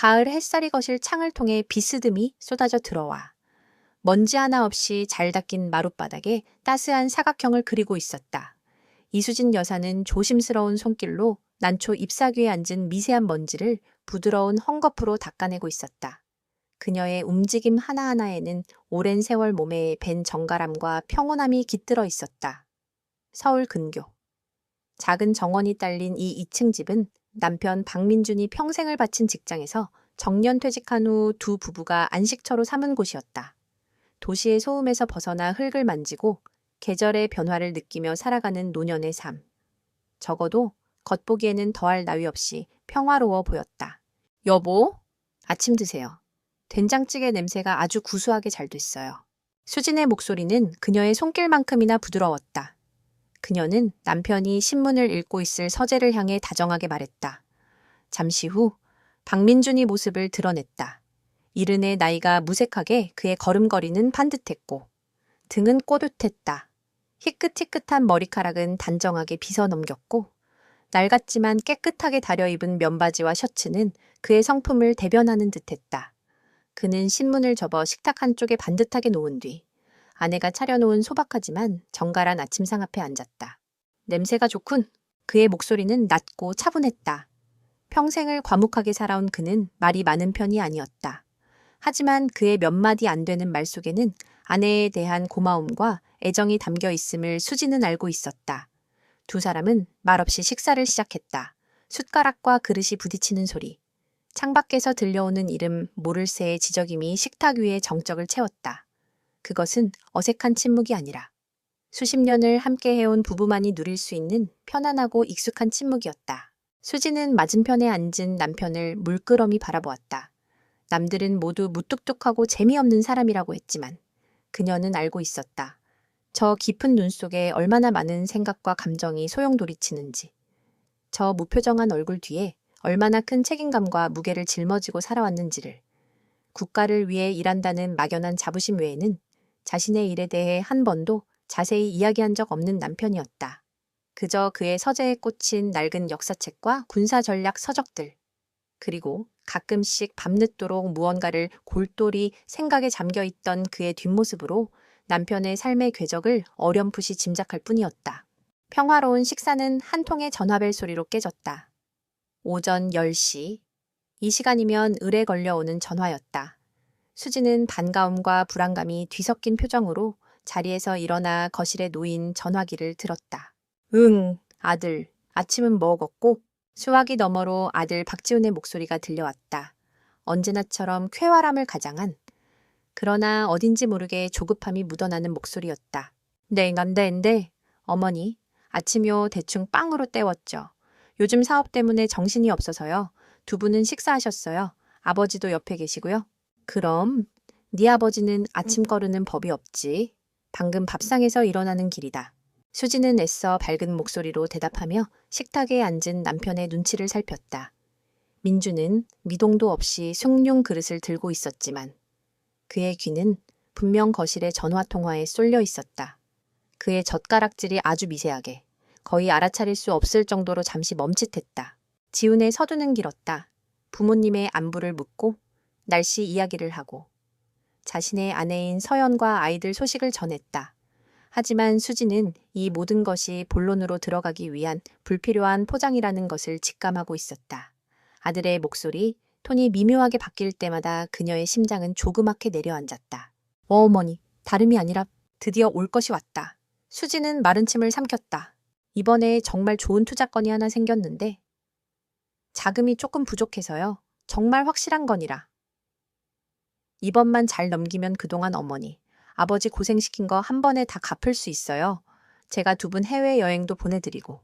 가을 햇살이 거실 창을 통해 비스듬히 쏟아져 들어와 먼지 하나 없이 잘 닦인 마룻바닥에 따스한 사각형을 그리고 있었다. 이수진 여사는 조심스러운 손길로 난초 잎사귀에 앉은 미세한 먼지를 부드러운 헝겊으로 닦아내고 있었다. 그녀의 움직임 하나하나에는 오랜 세월 몸에 밴 정갈함과 평온함이 깃들어 있었다. 서울 근교. 작은 정원이 딸린 이 2층 집은 남편 박민준이 평생을 바친 직장에서 정년 퇴직한 후 두 부부가 안식처로 삼은 곳이었다. 도시의 소음에서 벗어나 흙을 만지고 계절의 변화를 느끼며 살아가는 노년의 삶. 적어도 겉보기에는 더할 나위 없이 평화로워 보였다. 여보, 아침 드세요. 된장찌개 냄새가 아주 구수하게 잘 됐어요. 수진의 목소리는 그녀의 손길만큼이나 부드러웠다. 그녀는 남편이 신문을 읽고 있을 서재를 향해 다정하게 말했다. 잠시 후 박민준이 모습을 드러냈다. 이른의 나이가 무색하게 그의 걸음걸이는 반듯했고 등은 꼬듯했다. 희끗희끗한 머리카락은 단정하게 빗어 넘겼고 낡았지만 깨끗하게 다려입은 면바지와 셔츠는 그의 성품을 대변하는 듯했다. 그는 신문을 접어 식탁 한쪽에 반듯하게 놓은 뒤 아내가 차려놓은 소박하지만 정갈한 아침상 앞에 앉았다. 냄새가 좋군. 그의 목소리는 낮고 차분했다. 평생을 과묵하게 살아온 그는 말이 많은 편이 아니었다. 하지만 그의 몇 마디 안 되는 말 속에는 아내에 대한 고마움과 애정이 담겨 있음을 수지는 알고 있었다. 두 사람은 말없이 식사를 시작했다. 숟가락과 그릇이 부딪히는 소리. 창밖에서 들려오는 이름 모를 새의 지저김이 식탁 위에 정적을 채웠다. 그것은 어색한 침묵이 아니라 수십 년을 함께 해온 부부만이 누릴 수 있는 편안하고 익숙한 침묵이었다. 수지는 맞은편에 앉은 남편을 물끄러미 바라보았다. 남들은 모두 무뚝뚝하고 재미없는 사람이라고 했지만 그녀는 알고 있었다. 저 깊은 눈 속에 얼마나 많은 생각과 감정이 소용돌이치는지. 저 무표정한 얼굴 뒤에 얼마나 큰 책임감과 무게를 짊어지고 살아왔는지를. 국가를 위해 일한다는 막연한 자부심 외에는 자신의 일에 대해 한 번도 자세히 이야기한 적 없는 남편이었다. 그저 그의 서재에 꽂힌 낡은 역사책과 군사전략 서적들. 그리고 가끔씩 밤늦도록 무언가를 골똘히 생각에 잠겨있던 그의 뒷모습으로 남편의 삶의 궤적을 어렴풋이 짐작할 뿐이었다. 평화로운 식사는 한 통의 전화벨 소리로 깨졌다. 오전 10시. 이 시간이면 을에 걸려오는 전화였다. 수지는 반가움과 불안감이 뒤섞인 표정으로 자리에서 일어나 거실에 놓인 전화기를 들었다. 응, 아들. 아침은 먹었고? 수화기 너머로 아들 박지훈의 목소리가 들려왔다. 언제나처럼 쾌활함을 가장한 그러나 어딘지 모르게 조급함이 묻어나는 목소리였다. 네, 어머니. 아침요 대충 빵으로 때웠죠. 요즘 사업 때문에 정신이 없어서요. 두 분은 식사하셨어요. 아버지도 옆에 계시고요. 그럼 네 아버지는 아침 거르는 법이 없지. 방금 밥상에서 일어나는 길이다. 수지는 애써 밝은 목소리로 대답하며 식탁에 앉은 남편의 눈치를 살폈다. 민주는 미동도 없이 숭늉 그릇을 들고 있었지만 그의 귀는 분명 거실의 전화통화에 쏠려 있었다. 그의 젓가락질이 아주 미세하게 거의 알아차릴 수 없을 정도로 잠시 멈칫했다. 지훈의 서두는 길었다. 부모님의 안부를 묻고 날씨 이야기를 하고 자신의 아내인 서연과 아이들 소식을 전했다. 하지만 수지는 이 모든 것이 본론으로 들어가기 위한 불필요한 포장이라는 것을 직감하고 있었다. 아들의 목소리, 톤이 미묘하게 바뀔 때마다 그녀의 심장은 조그맣게 내려앉았다. 어머니, 다름이 아니라 드디어 올 것이 왔다. 수지는 마른 침을 삼켰다. 이번에 정말 좋은 투자건이 하나 생겼는데 자금이 조금 부족해서요. 정말 확실한 건이라. 이번만 잘 넘기면 그동안 어머니, 아버지 고생시킨 거 한 번에 다 갚을 수 있어요. 제가 두 분 해외여행도 보내드리고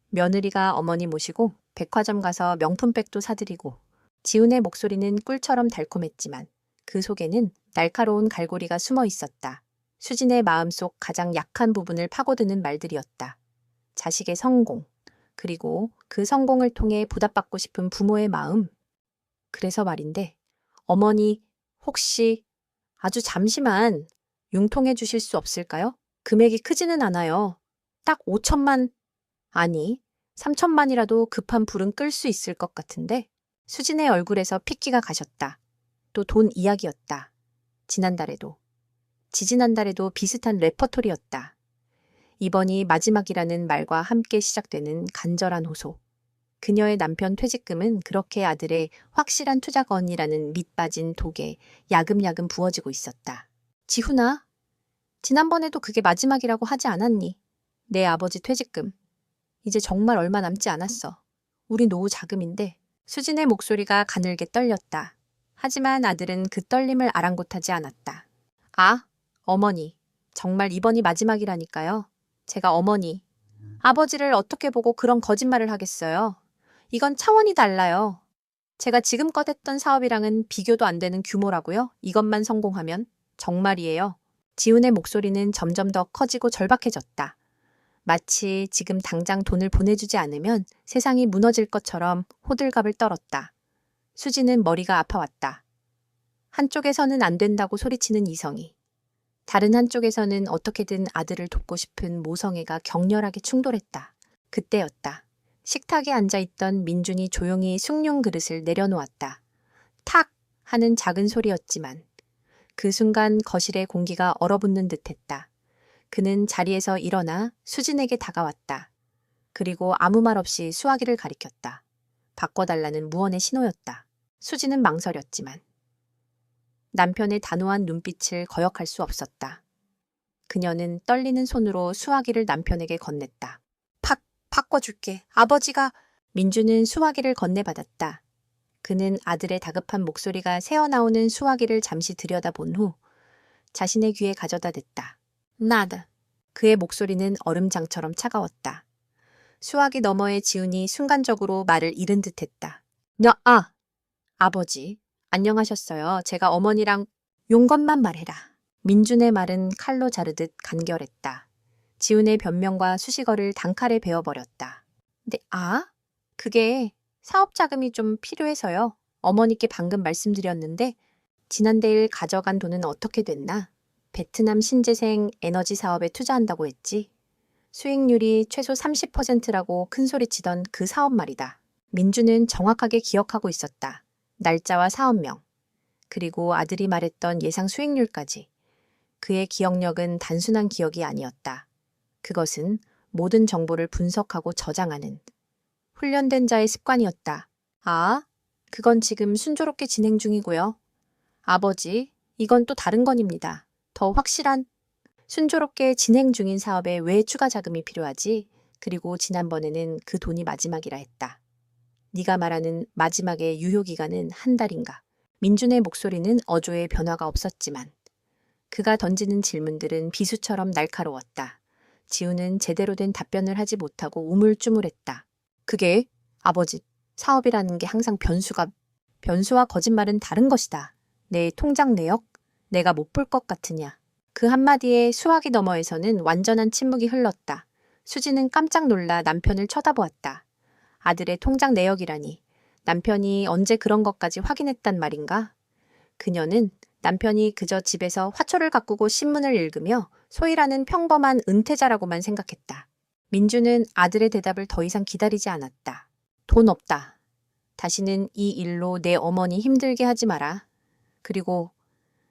며느리가 어머니 모시고 백화점 가서 명품백도 사드리고. 지훈의 목소리는 꿀처럼 달콤했지만 그 속에는 날카로운 갈고리가 숨어 있었다. 수진의 마음속 가장 약한 부분을 파고드는 말들이었다. 자식의 성공, 그리고 그 성공을 통해 보답받고 싶은 부모의 마음. 그래서 말인데 어머니 혹시 아주 잠시만 융통해 주실 수 없을까요? 금액이 크지는 않아요. 딱 5천만, 아니 3천만이라도 급한 불은 끌 수 있을 것 같은데. 수진의 얼굴에서 핏기가 가셨다. 또 돈 이야기였다. 지난달에도, 지지난달에도 비슷한 레퍼토리였다. 이번이 마지막이라는 말과 함께 시작되는 간절한 호소. 그녀의 남편 퇴직금은 그렇게 아들의 확실한 투자건이라는 밑빠진 독에 야금야금 부어지고 있었다. 지훈아, 지난번에도 그게 마지막이라고 하지 않았니? 내 아버지 퇴직금. 이제 정말 얼마 남지 않았어. 우리 노후 자금인데. 수진의 목소리가 가늘게 떨렸다. 하지만 아들은 그 떨림을 아랑곳하지 않았다. 아, 어머니. 정말 이번이 마지막이라니까요. 제가 어머니. 아버지를 어떻게 보고 그런 거짓말을 하겠어요. 이건 차원이 달라요. 제가 지금껏 했던 사업이랑은 비교도 안 되는 규모라고요. 이것만 성공하면. 정말이에요. 지훈의 목소리는 점점 더 커지고 절박해졌다. 마치 지금 당장 돈을 보내주지 않으면 세상이 무너질 것처럼 호들갑을 떨었다. 수지는 머리가 아파왔다. 한쪽에서는 안 된다고 소리치는 이성이. 다른 한쪽에서는 어떻게든 아들을 돕고 싶은 모성애가 격렬하게 충돌했다. 그때였다. 식탁에 앉아있던 민준이 조용히 숭늉 그릇을 내려놓았다. 탁! 하는 작은 소리였지만 그 순간 거실의 공기가 얼어붙는 듯했다. 그는 자리에서 일어나 수진에게 다가왔다. 그리고 아무 말 없이 수화기를 가리켰다. 바꿔달라는 무언의 신호였다. 수진은 망설였지만 남편의 단호한 눈빛을 거역할 수 없었다. 그녀는 떨리는 손으로 수화기를 남편에게 건넸다. 바꿔줄게. 아버지가... 민주는 수화기를 건네받았다. 그는 아들의 다급한 목소리가 새어나오는 수화기를 잠시 들여다본 후 자신의 귀에 가져다 댔다. 나다. 그의 목소리는 얼음장처럼 차가웠다. 수화기 너머의 지훈이 순간적으로 말을 잃은 듯했다. 아버지. 안녕하셨어요. 제가 어머니랑 용건만 말해라. 민준의 말은 칼로 자르듯 간결했다. 지훈의 변명과 수식어를 단칼에 베어버렸다. 근데 그게 사업 자금이 좀 필요해서요. 어머니께 방금 말씀드렸는데 지난달 가져간 돈은 어떻게 됐나? 베트남 신재생 에너지 사업에 투자한다고 했지. 수익률이 최소 30%라고 큰소리치던 그 사업 말이다. 민주는 정확하게 기억하고 있었다. 날짜와 사업명, 그리고 아들이 말했던 예상 수익률까지. 그의 기억력은 단순한 기억이 아니었다. 그것은 모든 정보를 분석하고 저장하는 훈련된 자의 습관이었다. 그건 지금 순조롭게 진행 중이고요. 아버지, 이건 또 다른 건입니다. 더 확실한 순조롭게 진행 중인 사업에 왜 추가 자금이 필요하지? 그리고 지난번에는 그 돈이 마지막이라 했다. 네가 말하는 마지막의 유효기간은 한 달인가? 민준의 목소리는 어조에 변화가 없었지만 그가 던지는 질문들은 비수처럼 날카로웠다. 지훈은 제대로 된 답변을 하지 못하고 우물쭈물했다. 그게 아버지, 사업이라는 게 항상 변수와 거짓말은 다른 것이다. 내 통장 내역? 내가 못 볼 것 같으냐. 그 한마디에 수화기 너머에서는 완전한 침묵이 흘렀다. 수지는 깜짝 놀라 남편을 쳐다보았다. 아들의 통장 내역이라니. 남편이 언제 그런 것까지 확인했단 말인가? 그녀는 남편이 그저 집에서 화초를 가꾸고 신문을 읽으며 소희라는 평범한 은퇴자라고만 생각했다. 민주는 아들의 대답을 더 이상 기다리지 않았다. 돈 없다. 다시는 이 일로 내 어머니 힘들게 하지 마라. 그리고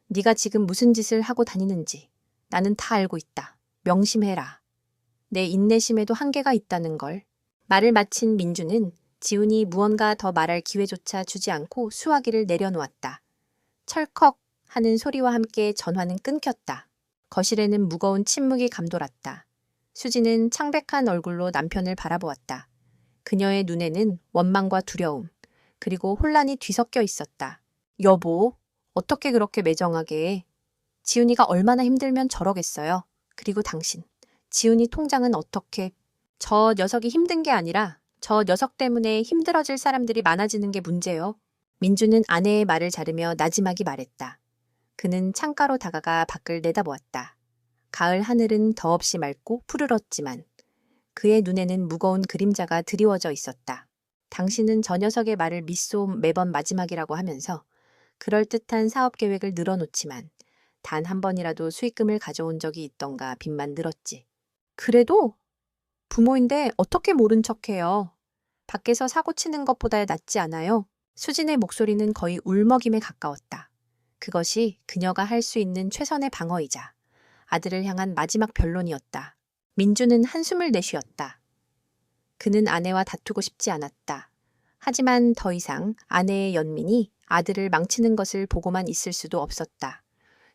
네가 지금 무슨 짓을 하고 다니는지 나는 다 알고 있다. 명심해라. 내 인내심에도 한계가 있다는 걸. 말을 마친 민주는 지훈이 무언가 더 말할 기회조차 주지 않고 수화기를 내려놓았다. 철컥 하는 소리와 함께 전화는 끊겼다. 거실에는 무거운 침묵이 감돌았다. 수지는 창백한 얼굴로 남편을 바라보았다. 그녀의 눈에는 원망과 두려움, 그리고 혼란이 뒤섞여 있었다. 여보, 어떻게 그렇게 매정하게 해? 지훈이가 얼마나 힘들면 저러겠어요. 그리고 당신, 지훈이 통장은 어떻게... 저 녀석이 힘든 게 아니라 저 녀석 때문에 힘들어질 사람들이 많아지는 게 문제요. 민주는 아내의 말을 자르며 나지막이 말했다. 그는 창가로 다가가 밖을 내다보았다. 가을 하늘은 더없이 맑고 푸르렀지만 그의 눈에는 무거운 그림자가 드리워져 있었다. 당신은 저 녀석의 말을 믿소 매번 마지막이라고 하면서 그럴듯한 사업 계획을 늘어놓지만 단 한 번이라도 수익금을 가져온 적이 있던가 빚만 늘었지. 그래도 부모인데 어떻게 모른 척해요. 밖에서 사고 치는 것보다 낫지 않아요? 수진의 목소리는 거의 울먹임에 가까웠다. 그것이 그녀가 할 수 있는 최선의 방어이자 아들을 향한 마지막 변론이었다. 민주는 한숨을 내쉬었다. 그는 아내와 다투고 싶지 않았다. 하지만 더 이상 아내의 연민이 아들을 망치는 것을 보고만 있을 수도 없었다.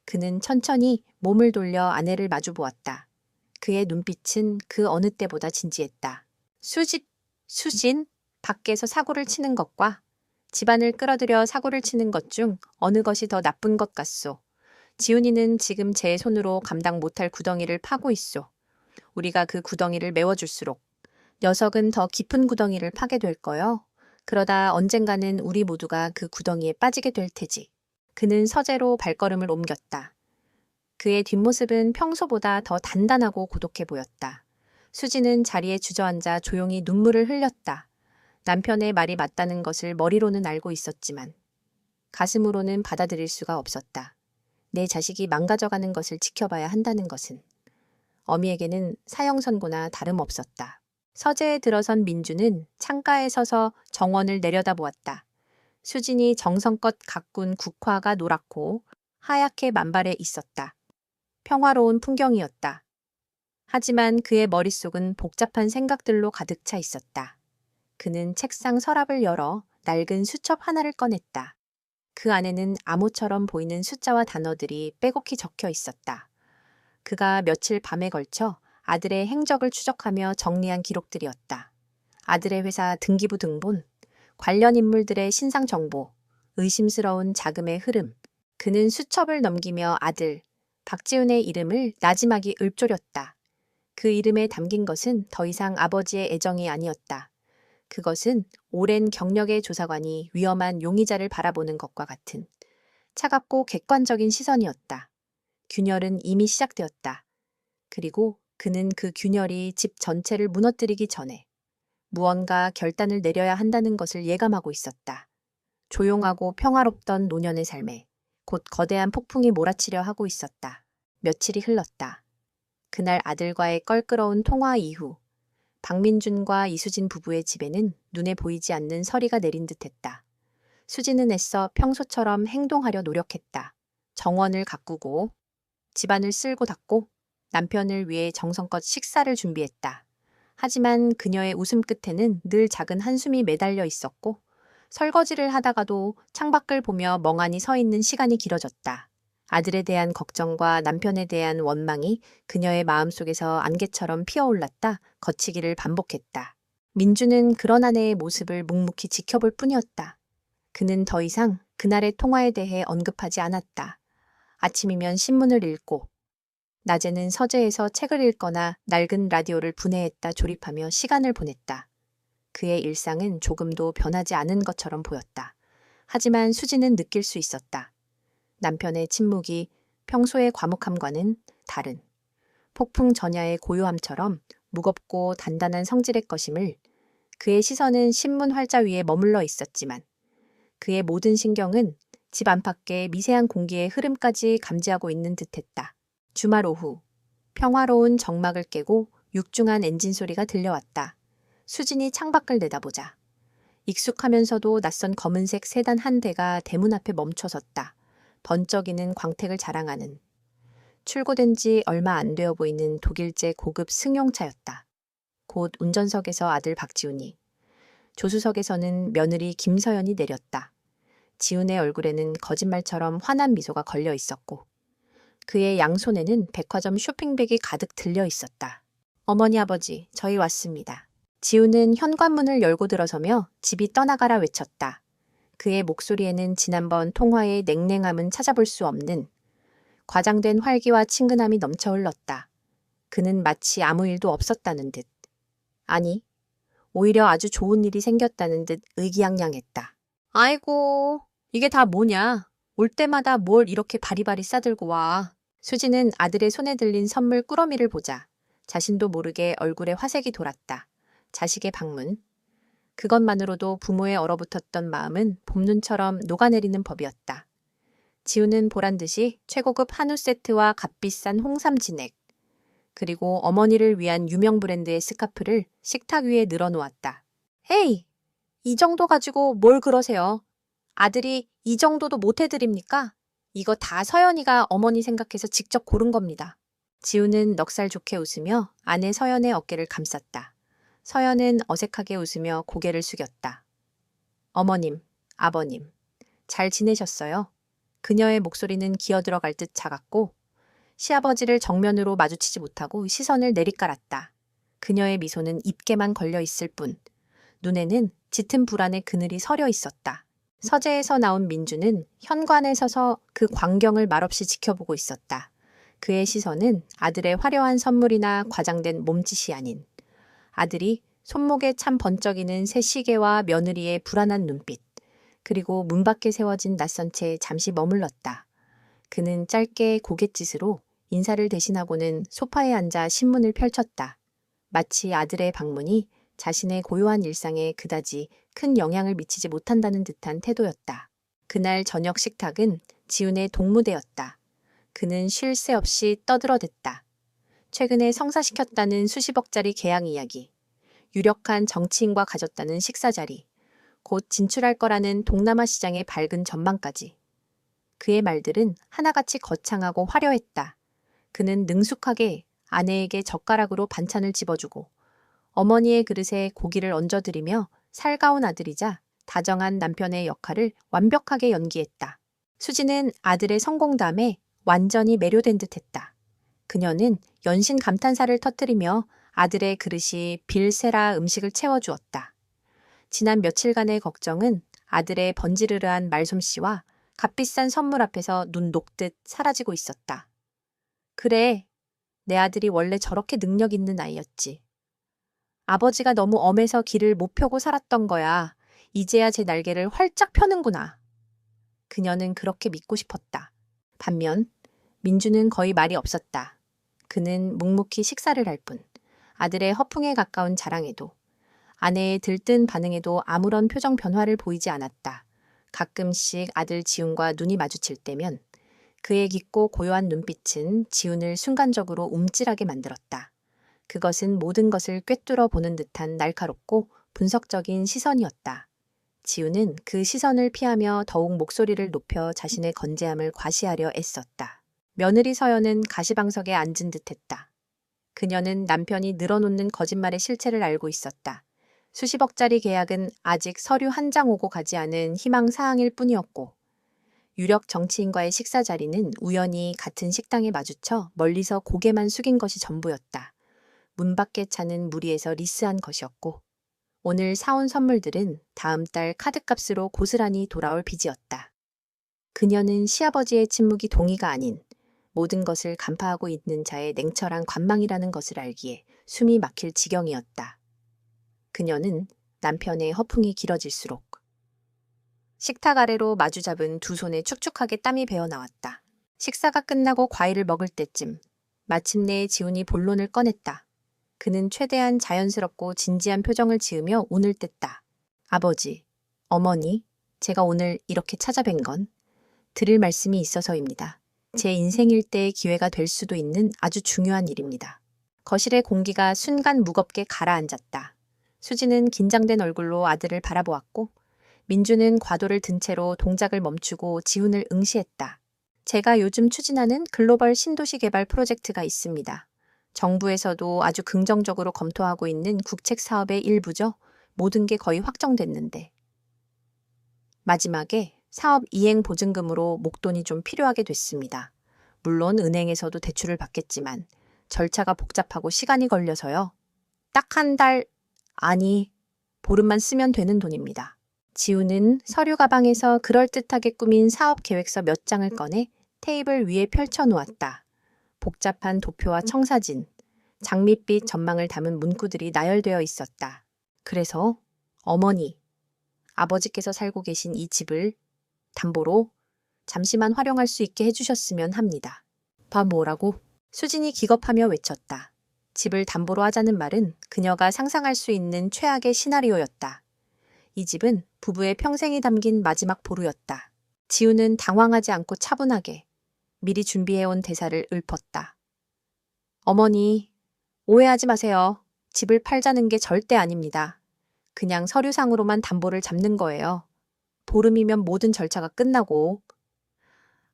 그는 천천히 몸을 돌려 아내를 마주보았다. 그의 눈빛은 그 어느 때보다 진지했다. 수진, 밖에서 사고를 치는 것과 집안을 끌어들여 사고를 치는 것 중 어느 것이 더 나쁜 것 같소. 지훈이는 지금 제 손으로 감당 못할 구덩이를 파고 있소. 우리가 그 구덩이를 메워줄수록 녀석은 더 깊은 구덩이를 파게 될 거요. 그러다 언젠가는 우리 모두가 그 구덩이에 빠지게 될 테지. 그는 서재로 발걸음을 옮겼다. 그의 뒷모습은 평소보다 더 단단하고 고독해 보였다. 수지는 자리에 주저앉아 조용히 눈물을 흘렸다. 남편의 말이 맞다는 것을 머리로는 알고 있었지만 가슴으로는 받아들일 수가 없었다. 내 자식이 망가져가는 것을 지켜봐야 한다는 것은 어미에게는 사형선고나 다름없었다. 서재에 들어선 민주는 창가에 서서 정원을 내려다보았다. 수진이 정성껏 가꾼 국화가 노랗고 하얗게 만발해 있었다. 평화로운 풍경이었다. 하지만 그의 머릿속은 복잡한 생각들로 가득 차 있었다. 그는 책상 서랍을 열어 낡은 수첩 하나를 꺼냈다. 그 안에는 암호처럼 보이는 숫자와 단어들이 빼곡히 적혀 있었다. 그가 며칠 밤에 걸쳐 아들의 행적을 추적하며 정리한 기록들이었다. 아들의 회사 등기부 등본, 관련 인물들의 신상 정보, 의심스러운 자금의 흐름. 그는 수첩을 넘기며 아들, 박지훈의 이름을 나지막이 읊조렸다. 그 이름에 담긴 것은 더 이상 아버지의 애정이 아니었다. 그것은 오랜 경력의 조사관이 위험한 용의자를 바라보는 것과 같은 차갑고 객관적인 시선이었다. 균열은 이미 시작되었다. 그리고 그는 그 균열이 집 전체를 무너뜨리기 전에 무언가 결단을 내려야 한다는 것을 예감하고 있었다. 조용하고 평화롭던 노년의 삶에 곧 거대한 폭풍이 몰아치려 하고 있었다. 며칠이 흘렀다. 그날 아들과의 껄끄러운 통화 이후 박민준과 이수진 부부의 집에는 눈에 보이지 않는 서리가 내린 듯했다. 수진은 애써 평소처럼 행동하려 노력했다. 정원을 가꾸고 집안을 쓸고 닦고 남편을 위해 정성껏 식사를 준비했다. 하지만 그녀의 웃음 끝에는 늘 작은 한숨이 매달려 있었고 설거지를 하다가도 창밖을 보며 멍하니 서 있는 시간이 길어졌다. 아들에 대한 걱정과 남편에 대한 원망이 그녀의 마음속에서 안개처럼 피어올랐다 거치기를 반복했다. 민주는 그런 아내의 모습을 묵묵히 지켜볼 뿐이었다. 그는 더 이상 그날의 통화에 대해 언급하지 않았다. 아침이면 신문을 읽고 낮에는 서재에서 책을 읽거나 낡은 라디오를 분해했다 조립하며 시간을 보냈다. 그의 일상은 조금도 변하지 않은 것처럼 보였다. 하지만 수지는 느낄 수 있었다. 남편의 침묵이 평소의 과묵함과는 다른 폭풍 전야의 고요함처럼 무겁고 단단한 성질의 것임을. 그의 시선은 신문 활자 위에 머물러 있었지만 그의 모든 신경은 집 안팎의 미세한 공기의 흐름까지 감지하고 있는 듯했다. 주말 오후 평화로운 정막을 깨고 육중한 엔진 소리가 들려왔다. 수진이 창밖을 내다보자 익숙하면서도 낯선 검은색 세단 한 대가 대문 앞에 멈춰섰다. 번쩍이는 광택을 자랑하는 출고된 지 얼마 안 되어 보이는 독일제 고급 승용차였다. 곧 운전석에서 아들 박지훈이, 조수석에서는 며느리 김서연이 내렸다. 지훈의 얼굴에는 거짓말처럼 환한 미소가 걸려 있었고 그의 양손에는 백화점 쇼핑백이 가득 들려 있었다. 어머니 아버지, 저희 왔습니다. 지훈은 현관문을 열고 들어서며 집이 떠나가라 외쳤다. 그의 목소리에는 지난번 통화의 냉랭함은 찾아볼 수 없는 과장된 활기와 친근함이 넘쳐 흘렀다. 그는 마치 아무 일도 없었다는 듯, 아니, 오히려 아주 좋은 일이 생겼다는 듯 의기양양했다. 아이고, 이게 다 뭐냐? 올 때마다 뭘 이렇게 바리바리 싸들고 와. 수지는 아들의 손에 들린 선물 꾸러미를 보자 자신도 모르게 얼굴에 화색이 돌았다. 자식의 방문. 그것만으로도 부모의 얼어붙었던 마음은 봄눈처럼 녹아내리는 법이었다. 지우는 보란듯이 최고급 한우 세트와 값비싼 홍삼 진액, 그리고 어머니를 위한 유명 브랜드의 스카프를 식탁 위에 늘어놓았다. 헤이! 이 정도 가지고 뭘 그러세요? 아들이 이 정도도 못 해드립니까? 이거 다 서연이가 어머니 생각해서 직접 고른 겁니다. 지우는 넉살 좋게 웃으며 아내 서연의 어깨를 감쌌다. 서연은 어색하게 웃으며 고개를 숙였다. 어머님, 아버님, 잘 지내셨어요? 그녀의 목소리는 기어들어갈 듯 작았고 시아버지를 정면으로 마주치지 못하고 시선을 내리깔았다. 그녀의 미소는 입게만 걸려 있을 뿐 눈에는 짙은 불안의 그늘이 서려 있었다. 서재에서 나온 민주는 현관에 서서 그 광경을 말없이 지켜보고 있었다. 그의 시선은 아들의 화려한 선물이나 과장된 몸짓이 아닌 아들이 손목에 참 번쩍이는 새 시계와 며느리의 불안한 눈빛, 그리고 문 밖에 세워진 낯선 채 잠시 머물렀다. 그는 짧게 고갯짓으로 인사를 대신하고는 소파에 앉아 신문을 펼쳤다. 마치 아들의 방문이 자신의 고요한 일상에 그다지 큰 영향을 미치지 못한다는 듯한 태도였다. 그날 저녁 식탁은 지훈의 동무대였다. 그는 쉴 새 없이 떠들어댔다. 최근에 성사시켰다는 수십억짜리 계약 이야기, 유력한 정치인과 가졌다는 식사 자리, 곧 진출할 거라는 동남아 시장의 밝은 전망까지. 그의 말들은 하나같이 거창하고 화려했다. 그는 능숙하게 아내에게 젓가락으로 반찬을 집어주고 어머니의 그릇에 고기를 얹어드리며 살가운 아들이자 다정한 남편의 역할을 완벽하게 연기했다. 수지는 아들의 성공담에 완전히 매료된 듯했다. 그녀는 연신 감탄사를 터뜨리며 아들의 그릇이 빌세라 음식을 채워주었다. 지난 며칠간의 걱정은 아들의 번지르르한 말솜씨와 값비싼 선물 앞에서 눈 녹듯 사라지고 있었다. 그래, 내 아들이 원래 저렇게 능력 있는 아이였지. 아버지가 너무 엄해서 길을 못 펴고 살았던 거야. 이제야 제 날개를 활짝 펴는구나. 그녀는 그렇게 믿고 싶었다. 반면 민주는 거의 말이 없었다. 그는 묵묵히 식사를 할 뿐 아들의 허풍에 가까운 자랑에도 아내의 들뜬 반응에도 아무런 표정 변화를 보이지 않았다. 가끔씩 아들 지훈과 눈이 마주칠 때면 그의 깊고 고요한 눈빛은 지훈을 순간적으로 움찔하게 만들었다. 그것은 모든 것을 꿰뚫어 보는 듯한 날카롭고 분석적인 시선이었다. 지훈은 그 시선을 피하며 더욱 목소리를 높여 자신의 건재함을 과시하려 애썼다. 며느리 서연은 가시방석에 앉은 듯했다. 그녀는 남편이 늘어놓는 거짓말의 실체를 알고 있었다. 수십억짜리 계약은 아직 서류 한 장 오고 가지 않은 희망사항일 뿐이었고 유력 정치인과의 식사 자리는 우연히 같은 식당에 마주쳐 멀리서 고개만 숙인 것이 전부였다. 문 밖에 차는 무리에서 리스한 것이었고 오늘 사온 선물들은 다음 달 카드값으로 고스란히 돌아올 빚이었다. 그녀는 시아버지의 침묵이 동의가 아닌 모든 것을 간파하고 있는 자의 냉철한 관망이라는 것을 알기에 숨이 막힐 지경이었다. 그녀는 남편의 허풍이 길어질수록 식탁 아래로 마주 잡은 두 손에 축축하게 땀이 배어 나왔다. 식사가 끝나고 과일을 먹을 때쯤 마침내 지훈이 본론을 꺼냈다. 그는 최대한 자연스럽고 진지한 표정을 지으며 운을 뗐다. 아버지, 어머니, 제가 오늘 이렇게 찾아뵌 건 드릴 말씀이 있어서입니다. 제 인생 일대의 기회가 될 수도 있는 아주 중요한 일입니다. 거실의 공기가 순간 무겁게 가라앉았다. 수지는 긴장된 얼굴로 아들을 바라보았고 민주는 과도를 든 채로 동작을 멈추고 지훈을 응시했다. 제가 요즘 추진하는 글로벌 신도시 개발 프로젝트가 있습니다. 정부에서도 아주 긍정적으로 검토하고 있는 국책 사업의 일부죠. 모든 게 거의 확정됐는데. 마지막에 사업 이행 보증금으로 목돈이 좀 필요하게 됐습니다. 물론 은행에서도 대출을 받겠지만 절차가 복잡하고 시간이 걸려서요. 딱 한 달, 아니, 보름만 쓰면 되는 돈입니다. 지우는 서류 가방에서 그럴듯하게 꾸민 사업 계획서 몇 장을 꺼내 테이블 위에 펼쳐 놓았다. 복잡한 도표와 청사진, 장밋빛 전망을 담은 문구들이 나열되어 있었다. 그래서 어머니, 아버지께서 살고 계신 이 집을 담보로 잠시만 활용할 수 있게 해주셨으면 합니다. 봐 뭐라고? 수진이 기겁하며 외쳤다. 집을 담보로 하자는 말은 그녀가 상상할 수 있는 최악의 시나리오였다. 이 집은 부부의 평생이 담긴 마지막 보루였다. 지우는 당황하지 않고 차분하게 미리 준비해온 대사를 읊었다. 어머니, 오해하지 마세요. 집을 팔자는 게 절대 아닙니다. 그냥 서류상으로만 담보를 잡는 거예요. 보름이면 모든 절차가 끝나고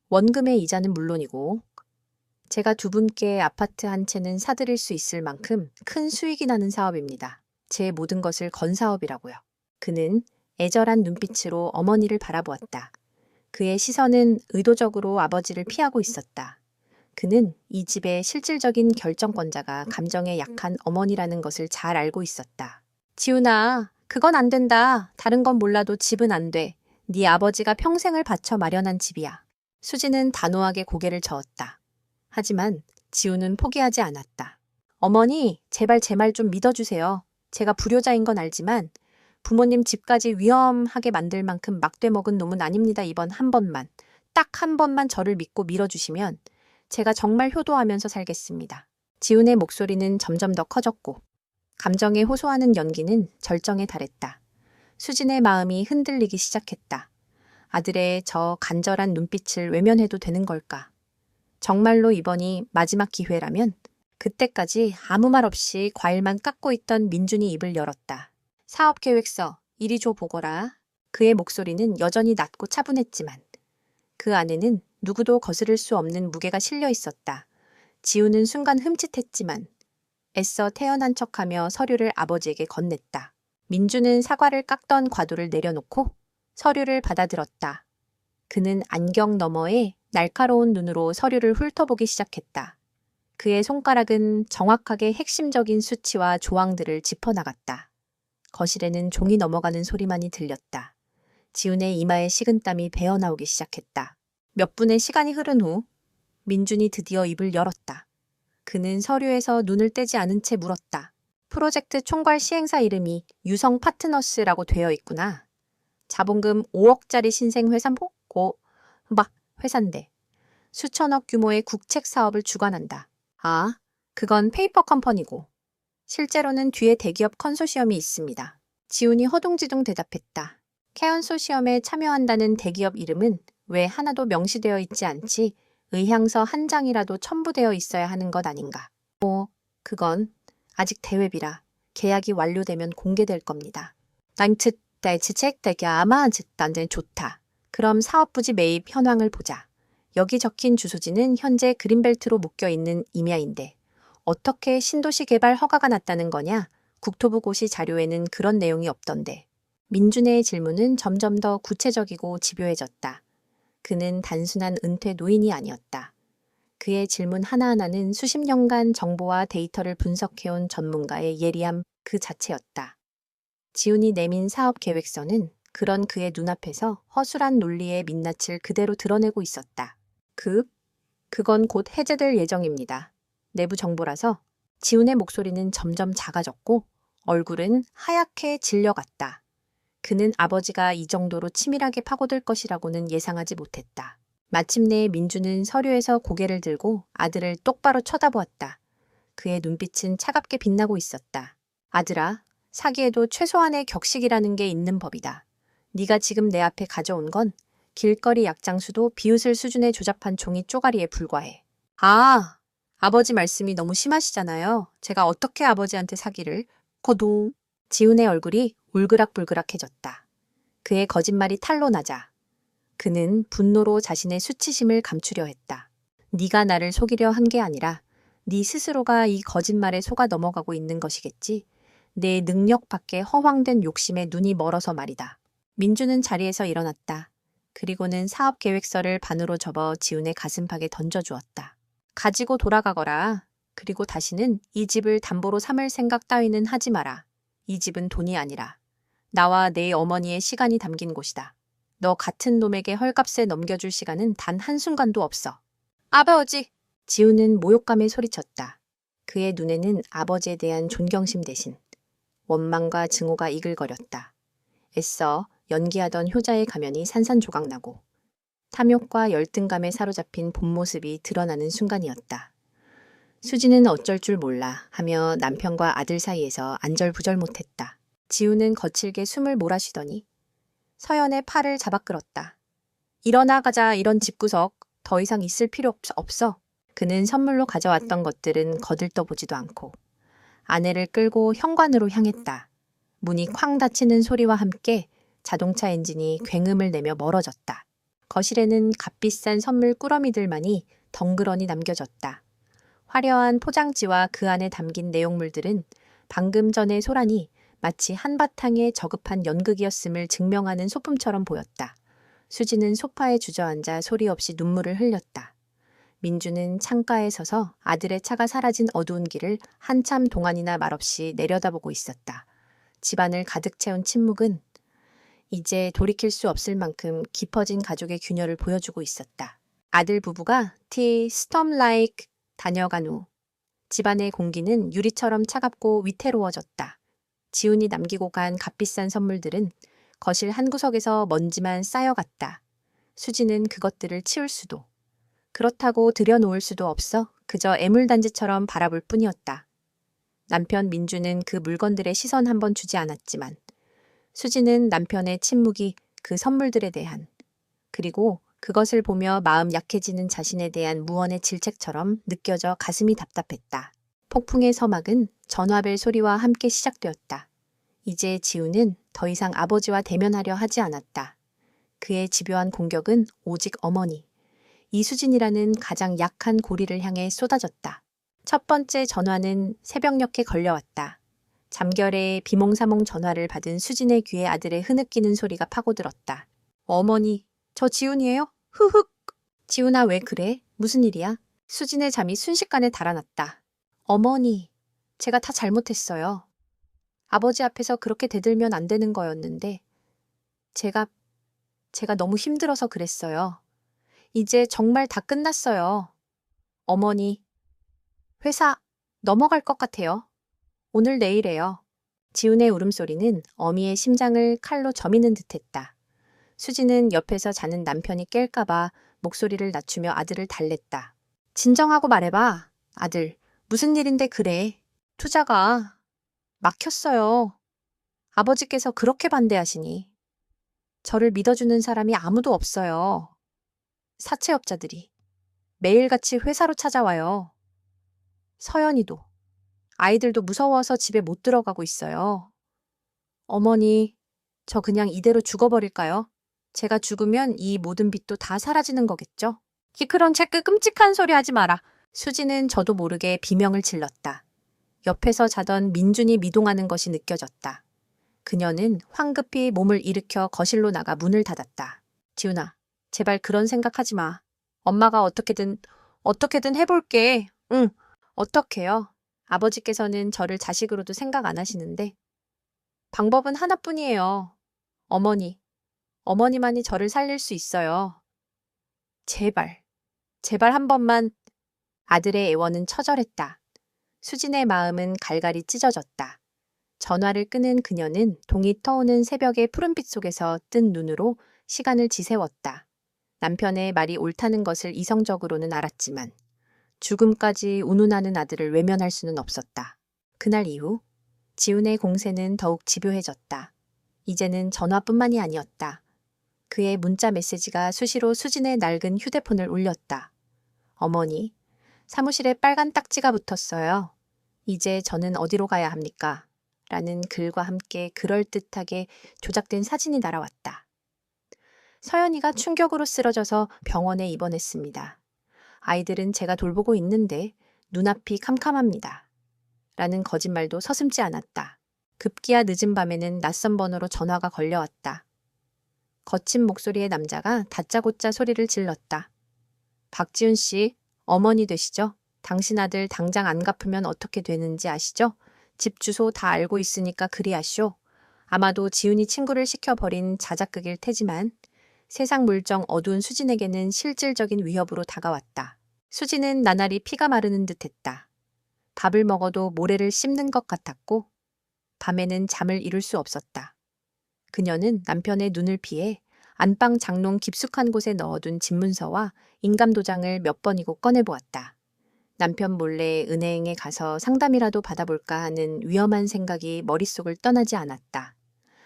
원금의 이자는 물론이고 제가 두 분께 아파트 한 채는 사드릴 수 있을 만큼 큰 수익이 나는 사업입니다. 제 모든 것을 건 사업이라고요. 그는 애절한 눈빛으로 어머니를 바라보았다. 그의 시선은 의도적으로 아버지를 피하고 있었다. 그는 이 집의 실질적인 결정권자가 감정에 약한 어머니라는 것을 잘 알고 있었다. 지훈아, 그건 안 된다. 다른 건 몰라도 집은 안 돼. 네 아버지가 평생을 바쳐 마련한 집이야. 수지는 단호하게 고개를 저었다. 하지만 지훈은 포기하지 않았다. 어머니, 제발 제 말 좀 믿어주세요. 제가 불효자인 건 알지만 부모님 집까지 위험하게 만들 만큼 막대 먹은 놈은 아닙니다. 이번 한 번만, 딱 한 번만 저를 믿고 밀어주시면 제가 정말 효도하면서 살겠습니다. 지훈의 목소리는 점점 더 커졌고 감정에 호소하는 연기는 절정에 달했다. 수진의 마음이 흔들리기 시작했다. 아들의 저 간절한 눈빛을 외면해도 되는 걸까? 정말로 이번이 마지막 기회라면 그때까지 아무 말 없이 과일만 깎고 있던 민준이 입을 열었다. 사업계획서 이리 줘 보거라. 그의 목소리는 여전히 낮고 차분했지만 그 안에는 누구도 거스를 수 없는 무게가 실려 있었다. 지우는 순간 흠칫했지만 애써 태연한 척하며 서류를 아버지에게 건넸다. 민주는 사과를 깎던 과도를 내려놓고 서류를 받아들었다. 그는 안경 너머에 날카로운 눈으로 서류를 훑어보기 시작했다. 그의 손가락은 정확하게 핵심적인 수치와 조항들을 짚어나갔다. 거실에는 종이 넘어가는 소리만이 들렸다. 지훈의 이마에 식은땀이 배어나오기 시작했다. 몇 분의 시간이 흐른 후 민준이 드디어 입을 열었다. 그는 서류에서 눈을 떼지 않은 채 물었다. 프로젝트 총괄 시행사 이름이 유성 파트너스라고 되어 있구나. 자본금 5억짜리 신생 회사고 회사인데 수천억 규모의 국책 사업을 주관한다. 아, 그건 페이퍼 컴퍼니고 실제로는 뒤에 대기업 컨소시엄이 있습니다. 지훈이 허둥지둥 대답했다. 캐언소시엄에 참여한다는 대기업 이름은 왜 하나도 명시되어 있지 않지 의향서 한 장이라도 첨부되어 있어야 하는 것 아닌가. 그건 아직 대회비라 계약이 완료되면 공개될 겁니다. 난측대치책대기 아마 즉단전 좋다. 그럼 사업부지 매입 현황을 보자. 여기 적힌 주소지는 현재 그린벨트로 묶여있는 임야인데 어떻게 신도시 개발 허가가 났다는 거냐? 국토부 고시 자료에는 그런 내용이 없던데. 민준의 질문은 점점 더 구체적이고 집요해졌다. 그는 단순한 은퇴 노인이 아니었다. 그의 질문 하나하나는 수십 년간 정보와 데이터를 분석해온 전문가의 예리함 그 자체였다. 지훈이 내민 사업 계획서는 그런 그의 눈앞에서 허술한 논리의 민낯을 그대로 드러내고 있었다. 그건 곧 해제될 예정입니다. 내부 정보라서 지훈의 목소리는 점점 작아졌고 얼굴은 하얗게 질려갔다. 그는 아버지가 이 정도로 치밀하게 파고들 것이라고는 예상하지 못했다. 마침내 민주는 서류에서 고개를 들고 아들을 똑바로 쳐다보았다. 그의 눈빛은 차갑게 빛나고 있었다. 아들아, 사기에도 최소한의 격식이라는 게 있는 법이다. 네가 지금 내 앞에 가져온 건 길거리 약장수도 비웃을 수준의 조잡한 종이 쪼가리에 불과해. 아버지 말씀이 너무 심하시잖아요. 제가 어떻게 아버지한테 사기를... 거동. 지훈의 얼굴이 울그락불그락해졌다. 그의 거짓말이 탄로 나자 그는 분노로 자신의 수치심을 감추려 했다. 네가 나를 속이려 한 게 아니라 네 스스로가 이 거짓말에 속아 넘어가고 있는 것이겠지. 내 능력 밖에 허황된 욕심에 눈이 멀어서 말이다. 민주는 자리에서 일어났다. 그리고는 사업 계획서를 반으로 접어 지훈의 가슴팍에 던져주었다. 가지고 돌아가거라. 그리고 다시는 이 집을 담보로 삼을 생각 따위는 하지 마라. 이 집은 돈이 아니라 나와 내 어머니의 시간이 담긴 곳이다. 너 같은 놈에게 헐값에 넘겨줄 시간은 단 한순간도 없어. 아버지! 지훈은 모욕감에 소리쳤다. 그의 눈에는 아버지에 대한 존경심 대신 원망과 증오가 이글거렸다. 애써 연기하던 효자의 가면이 산산조각나고 탐욕과 열등감에 사로잡힌 본 모습이 드러나는 순간이었다. 수지는 어쩔 줄 몰라 하며 남편과 아들 사이에서 안절부절 못했다. 지우는 거칠게 숨을 몰아쉬더니 서연의 팔을 잡아 끌었다. 일어나가자. 이런 집구석 더 이상 있을 필요 없어. 그는 선물로 가져왔던 것들은 거들떠보지도 않고 아내를 끌고 현관으로 향했다. 문이 쾅 닫히는 소리와 함께 자동차 엔진이 굉음을 내며 멀어졌다. 거실에는 값비싼 선물 꾸러미들만이 덩그러니 남겨졌다. 화려한 포장지와 그 안에 담긴 내용물들은 방금 전의 소란이 마치 한바탕의 저급한 연극이었음을 증명하는 소품처럼 보였다. 수지는 소파에 주저앉아 소리 없이 눈물을 흘렸다. 민주는 창가에 서서 아들의 차가 사라진 어두운 길을 한참 동안이나 말없이 내려다보고 있었다. 집안을 가득 채운 침묵은 이제 돌이킬 수 없을 만큼 깊어진 가족의 균열을 보여주고 있었다. 아들 부부가 스톰라이크 다녀간 후 집안의 공기는 유리처럼 차갑고 위태로워졌다. 지훈이 남기고 간 값비싼 선물들은 거실 한 구석에서 먼지만 쌓여갔다. 수지는 그것들을 치울 수도, 그렇다고 들여놓을 수도 없어 그저 애물단지처럼 바라볼 뿐이었다. 남편 민주는 그 물건들의 시선 한번 주지 않았지만 수지는 남편의 침묵이 그 선물들에 대한, 그리고 그것을 보며 마음 약해지는 자신에 대한 무언의 질책처럼 느껴져 가슴이 답답했다. 폭풍의 서막은 전화벨 소리와 함께 시작되었다. 이제 지우는 더 이상 아버지와 대면하려 하지 않았다. 그의 집요한 공격은 오직 어머니, 이수진이라는 가장 약한 고리를 향해 쏟아졌다. 첫 번째 전화는 새벽녘에 걸려왔다. 잠결에 비몽사몽 전화를 받은 수진의 귀에 아들의 흐느끼는 소리가 파고들었다. 어머니, 저 지훈이에요? 흐흑. 지훈아, 왜 그래? 무슨 일이야? 수진의 잠이 순식간에 달아났다. 어머니, 제가 다 잘못했어요. 아버지 앞에서 그렇게 대들면 안 되는 거였는데 제가 너무 힘들어서 그랬어요. 이제 정말 다 끝났어요. 어머니, 회사 넘어갈 것 같아요. 오늘 내일에요. 지훈의 울음소리는 어미의 심장을 칼로 저미는 듯했다. 수지는 옆에서 자는 남편이 깰까봐 목소리를 낮추며 아들을 달랬다. 진정하고 말해봐. 아들, 무슨 일인데 그래. 투자가 막혔어요. 아버지께서 그렇게 반대하시니. 저를 믿어주는 사람이 아무도 없어요. 사채업자들이 매일같이 회사로 찾아와요. 서연이도, 아이들도 무서워서 집에 못 들어가고 있어요. 어머니, 저 그냥 이대로 죽어버릴까요? 제가 죽으면 이 모든 빚도 다 사라지는 거겠죠? 그런 체크 끔찍한 소리 하지 마라. 수지는 저도 모르게 비명을 질렀다. 옆에서 자던 민준이 미동하는 것이 느껴졌다. 그녀는 황급히 몸을 일으켜 거실로 나가 문을 닫았다. 지훈아, 제발 그런 생각하지 마. 엄마가 어떻게든 해볼게. 응, 어떡해요? 아버지께서는 저를 자식으로도 생각 안 하시는데 방법은 하나뿐이에요. 어머니만이 저를 살릴 수 있어요. 제발 한 번만. 아들의 애원은 처절했다. 수진의 마음은 갈갈이 찢어졌다. 전화를 끄는 그녀는 동이 터오는 새벽의 푸른빛 속에서 뜬 눈으로 시간을 지새웠다. 남편의 말이 옳다는 것을 이성적으로는 알았지만 죽음까지 운운하는 아들을 외면할 수는 없었다. 그날 이후 지훈의 공세는 더욱 집요해졌다. 이제는 전화뿐만이 아니었다. 그의 문자 메시지가 수시로 수진의 낡은 휴대폰을 울렸다. 어머니, 사무실에 빨간 딱지가 붙었어요. 이제 저는 어디로 가야 합니까? 라는 글과 함께 그럴듯하게 조작된 사진이 날아왔다. 서연이가 충격으로 쓰러져서 병원에 입원했습니다. 아이들은 제가 돌보고 있는데 눈앞이 캄캄합니다. 라는 거짓말도 서슴지 않았다. 급기야 늦은 밤에는 낯선 번호로 전화가 걸려왔다. 거친 목소리의 남자가 다짜고짜 소리를 질렀다. 박지훈 씨, 어머니 되시죠? 당신 아들 당장 안 갚으면 어떻게 되는지 아시죠? 집 주소 다 알고 있으니까 그리하쇼. 아마도 지훈이 친구를 시켜버린 자작극일 테지만 세상 물정 어두운 수진에게는 실질적인 위협으로 다가왔다. 수진은 나날이 피가 마르는 듯했다. 밥을 먹어도 모래를 씹는 것 같았고 밤에는 잠을 이룰 수 없었다. 그녀는 남편의 눈을 피해 안방 장롱 깊숙한 곳에 넣어둔 집문서와 인감도장을 몇 번이고 꺼내보았다. 남편 몰래 은행에 가서 상담이라도 받아볼까 하는 위험한 생각이 머릿속을 떠나지 않았다.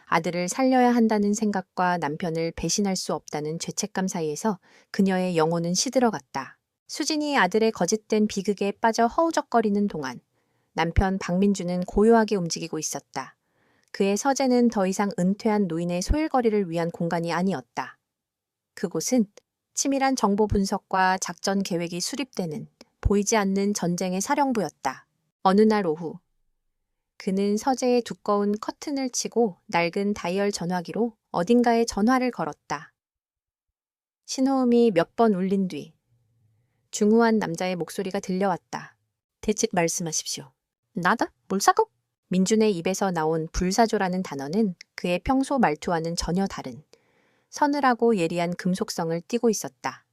아들을 살려야 한다는 생각과 남편을 배신할 수 없다는 죄책감 사이에서 그녀의 영혼은 시들어갔다. 수진이 아들의 거짓된 비극에 빠져 허우적거리는 동안 남편 박민주는 고요하게 움직이고 있었다. 그의 서재는 더 이상 은퇴한 노인의 소일거리를 위한 공간이 아니었다. 그곳은 치밀한 정보 분석과 작전 계획이 수립되는 보이지 않는 전쟁의 사령부였다. 어느 날 오후, 그는 서재에 두꺼운 커튼을 치고 낡은 다이얼 전화기로 어딘가에 전화를 걸었다. 신호음이 몇 번 울린 뒤 중후한 남자의 목소리가 들려왔다. 대책 말씀하십시오. 나다? 뭘 사고? 민준의 입에서 나온 불사조라는 단어는 그의 평소 말투와는 전혀 다른 서늘하고 예리한 금속성을 띠고 있었다.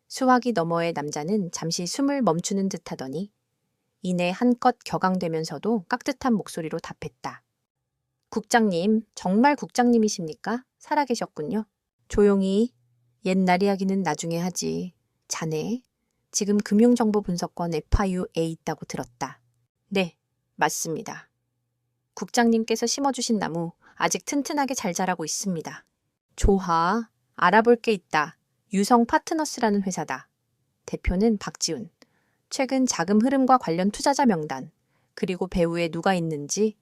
수화기 너머의 남자는 잠시 숨을 멈추는 듯 하더니 이내 한껏 격앙되면서도 깍듯한 목소리로 답했다. 국장님, 정말 국장님이십니까? 살아계셨군요. 조용히, 옛날 이야기는 나중에 하지. 자네, 지금 금융정보분석권 FIU에 있다고 들었다. 네, 맞습니다. 국장님께서 심어주신 나무 아직 튼튼하게 잘 자라고 있습니다. 좋아, 알아볼 게 있다. 유성 파트너스라는 회사다. 대표는 박지훈. 최근 자금 흐름과 관련 투자자 명단, 그리고 배후에 누가 있는지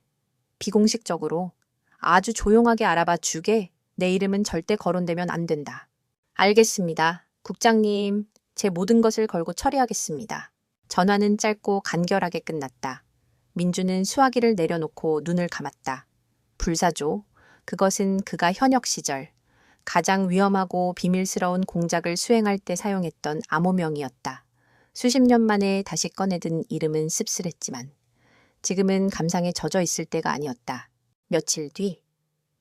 비공식적으로 아주 조용하게 알아봐 주게. 내 이름은 절대 거론되면 안 된다. 알겠습니다. 국장님, 제 모든 것을 걸고 처리하겠습니다. 전화는 짧고 간결하게 끝났다. 민주는 수화기를 내려놓고 눈을 감았다. 불사조, 그것은 그가 현역 시절 가장 위험하고 비밀스러운 공작을 수행할 때 사용했던 암호명이었다. 수십 년 만에 다시 꺼내든 이름은 씁쓸했지만 지금은 감상에 젖어 있을 때가 아니었다. 며칠 뒤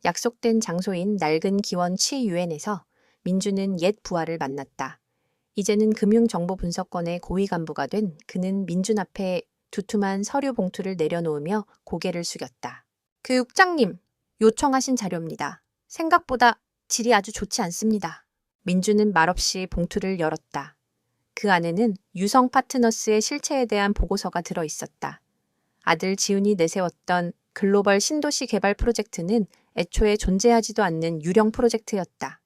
약속된 장소인 낡은 기원 치유엔에서 민주는 옛 부하를 만났다. 이제는 금융정보분석권의 고위 간부가 된 그는 민준 앞에 두툼한 서류 봉투를 내려놓으며 고개를 숙였다. 교육장님, 요청하신 자료입니다. 생각보다 질이 아주 좋지 않습니다. 민주는 말없이 봉투를 열었다. 그 안에는 유성 파트너스의 실체에 대한 보고서가 들어 있었다. 아들 지훈이 내세웠던 글로벌 신도시 개발 프로젝트는 애초에 존재하지도 않는 유령 프로젝트였다.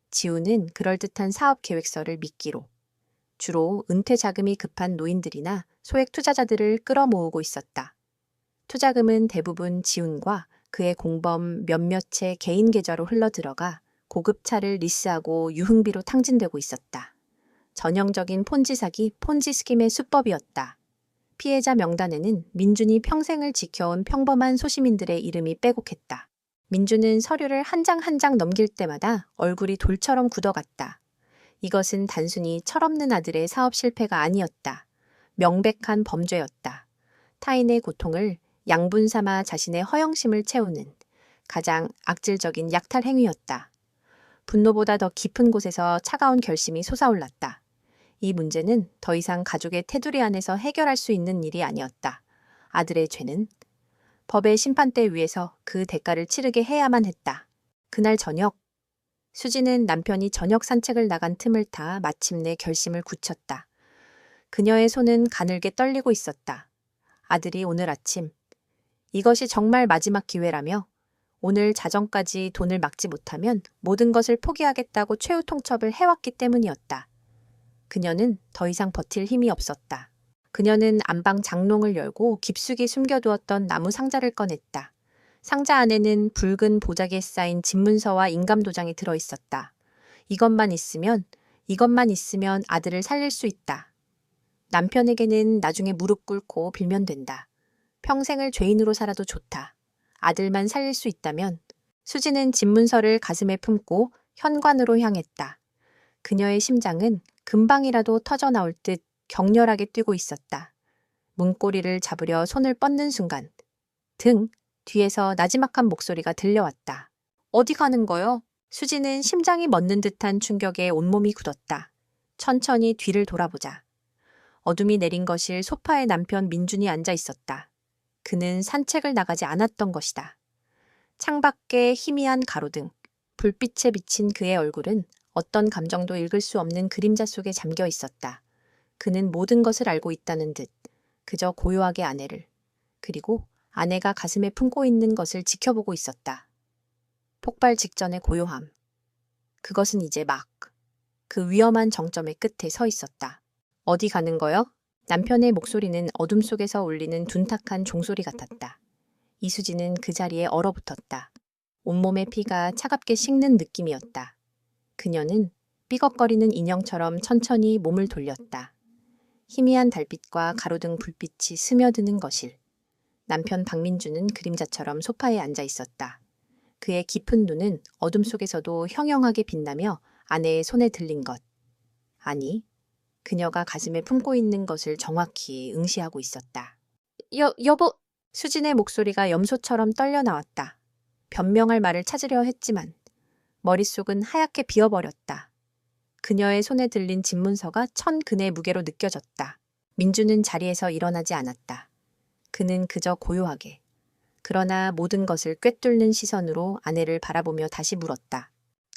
지훈은 그럴듯한 사업 계획서를 미끼로 주로 은퇴 자금이 급한 노인들이나 소액 투자자들을 끌어모으고 있었다. 투자금은 대부분 지훈과 그의 공범 몇몇의 개인 계좌로 흘러들어가 고급차를 리스하고 유흥비로 탕진되고 있었다. 전형적인 폰지 사기, 폰지 스킴의 수법이었다. 피해자 명단에는 민준이 평생을 지켜온 평범한 소시민들의 이름이 빼곡했다. 민준은 서류를 한 장 한 장 넘길 때마다 얼굴이 돌처럼 굳어갔다. 이것은 단순히 철없는 아들의 사업 실패가 아니었다. 명백한 범죄였다. 타인의 고통을 양분 삼아 자신의 허영심을 채우는 가장 악질적인 약탈 행위였다. 분노보다 더 깊은 곳에서 차가운 결심이 솟아올랐다. 이 문제는 더 이상 가족의 테두리 안에서 해결할 수 있는 일이 아니었다. 아들의 죄는 법의 심판대 위에서 그 대가를 치르게 해야만 했다. 그날 저녁, 수지는 남편이 저녁 산책을 나간 틈을 타 마침내 결심을 굳혔다. 그녀의 손은 가늘게 떨리고 있었다. 아들이 오늘 아침, 이것이 정말 마지막 기회라며 오늘 자정까지 돈을 막지 못하면 모든 것을 포기하겠다고 최후 통첩을 해왔기 때문이었다. 그녀는 더 이상 버틸 힘이 없었다. 그녀는 안방 장롱을 열고 깊숙이 숨겨두었던 나무 상자를 꺼냈다. 상자 안에는 붉은 보자기에 쌓인 집문서와 인감도장이 들어있었다. 이것만 있으면 아들을 살릴 수 있다. 남편에게는 나중에 무릎 꿇고 빌면 된다. 평생을 죄인으로 살아도 좋다. 아들만 살릴 수 있다면. 수지는 집문서를 가슴에 품고 현관으로 향했다. 그녀의 심장은 금방이라도 터져나올 듯 격렬하게 뛰고 있었다. 문고리를 잡으려 손을 뻗는 순간 등 뒤에서 나지막한 목소리가 들려왔다. 어디 가는 거요? 수지는 심장이 멎는 듯한 충격에 온몸이 굳었다. 천천히 뒤를 돌아보자. 어둠이 내린 거실 소파에 남편 민준이 앉아 있었다. 그는 산책을 나가지 않았던 것이다. 창밖에 희미한 가로등, 불빛에 비친 그의 얼굴은 어떤 감정도 읽을 수 없는 그림자 속에 잠겨 있었다. 그는 모든 것을 알고 있다는 듯 그저 고요하게 아내를, 그리고 아내가 가슴에 품고 있는 것을 지켜보고 있었다. 폭발 직전의 고요함. 그것은 이제 막 그 위험한 정점의 끝에 서 있었다. 어디 가는 거요? 남편의 목소리는 어둠 속에서 울리는 둔탁한 종소리 같았다. 이수진은 그 자리에 얼어붙었다. 온몸의 피가 차갑게 식는 느낌이었다. 그녀는 삐걱거리는 인형처럼 천천히 몸을 돌렸다. 희미한 달빛과 가로등 불빛이 스며드는 거실. 남편 박민주는 그림자처럼 소파에 앉아 있었다. 그의 깊은 눈은 어둠 속에서도 형형하게 빛나며 아내의 손에 들린 것. 아니, 그녀가 가슴에 품고 있는 것을 정확히 응시하고 있었다. 여보! 수진의 목소리가 염소처럼 떨려 나왔다. 변명할 말을 찾으려 했지만 머릿속은 하얗게 비어버렸다. 그녀의 손에 들린 집문서가 천 근의 무게로 느껴졌다. 민주는 자리에서 일어나지 않았다. 그는 그저 고요하게, 그러나 모든 것을 꿰뚫는 시선으로 아내를 바라보며 다시 물었다.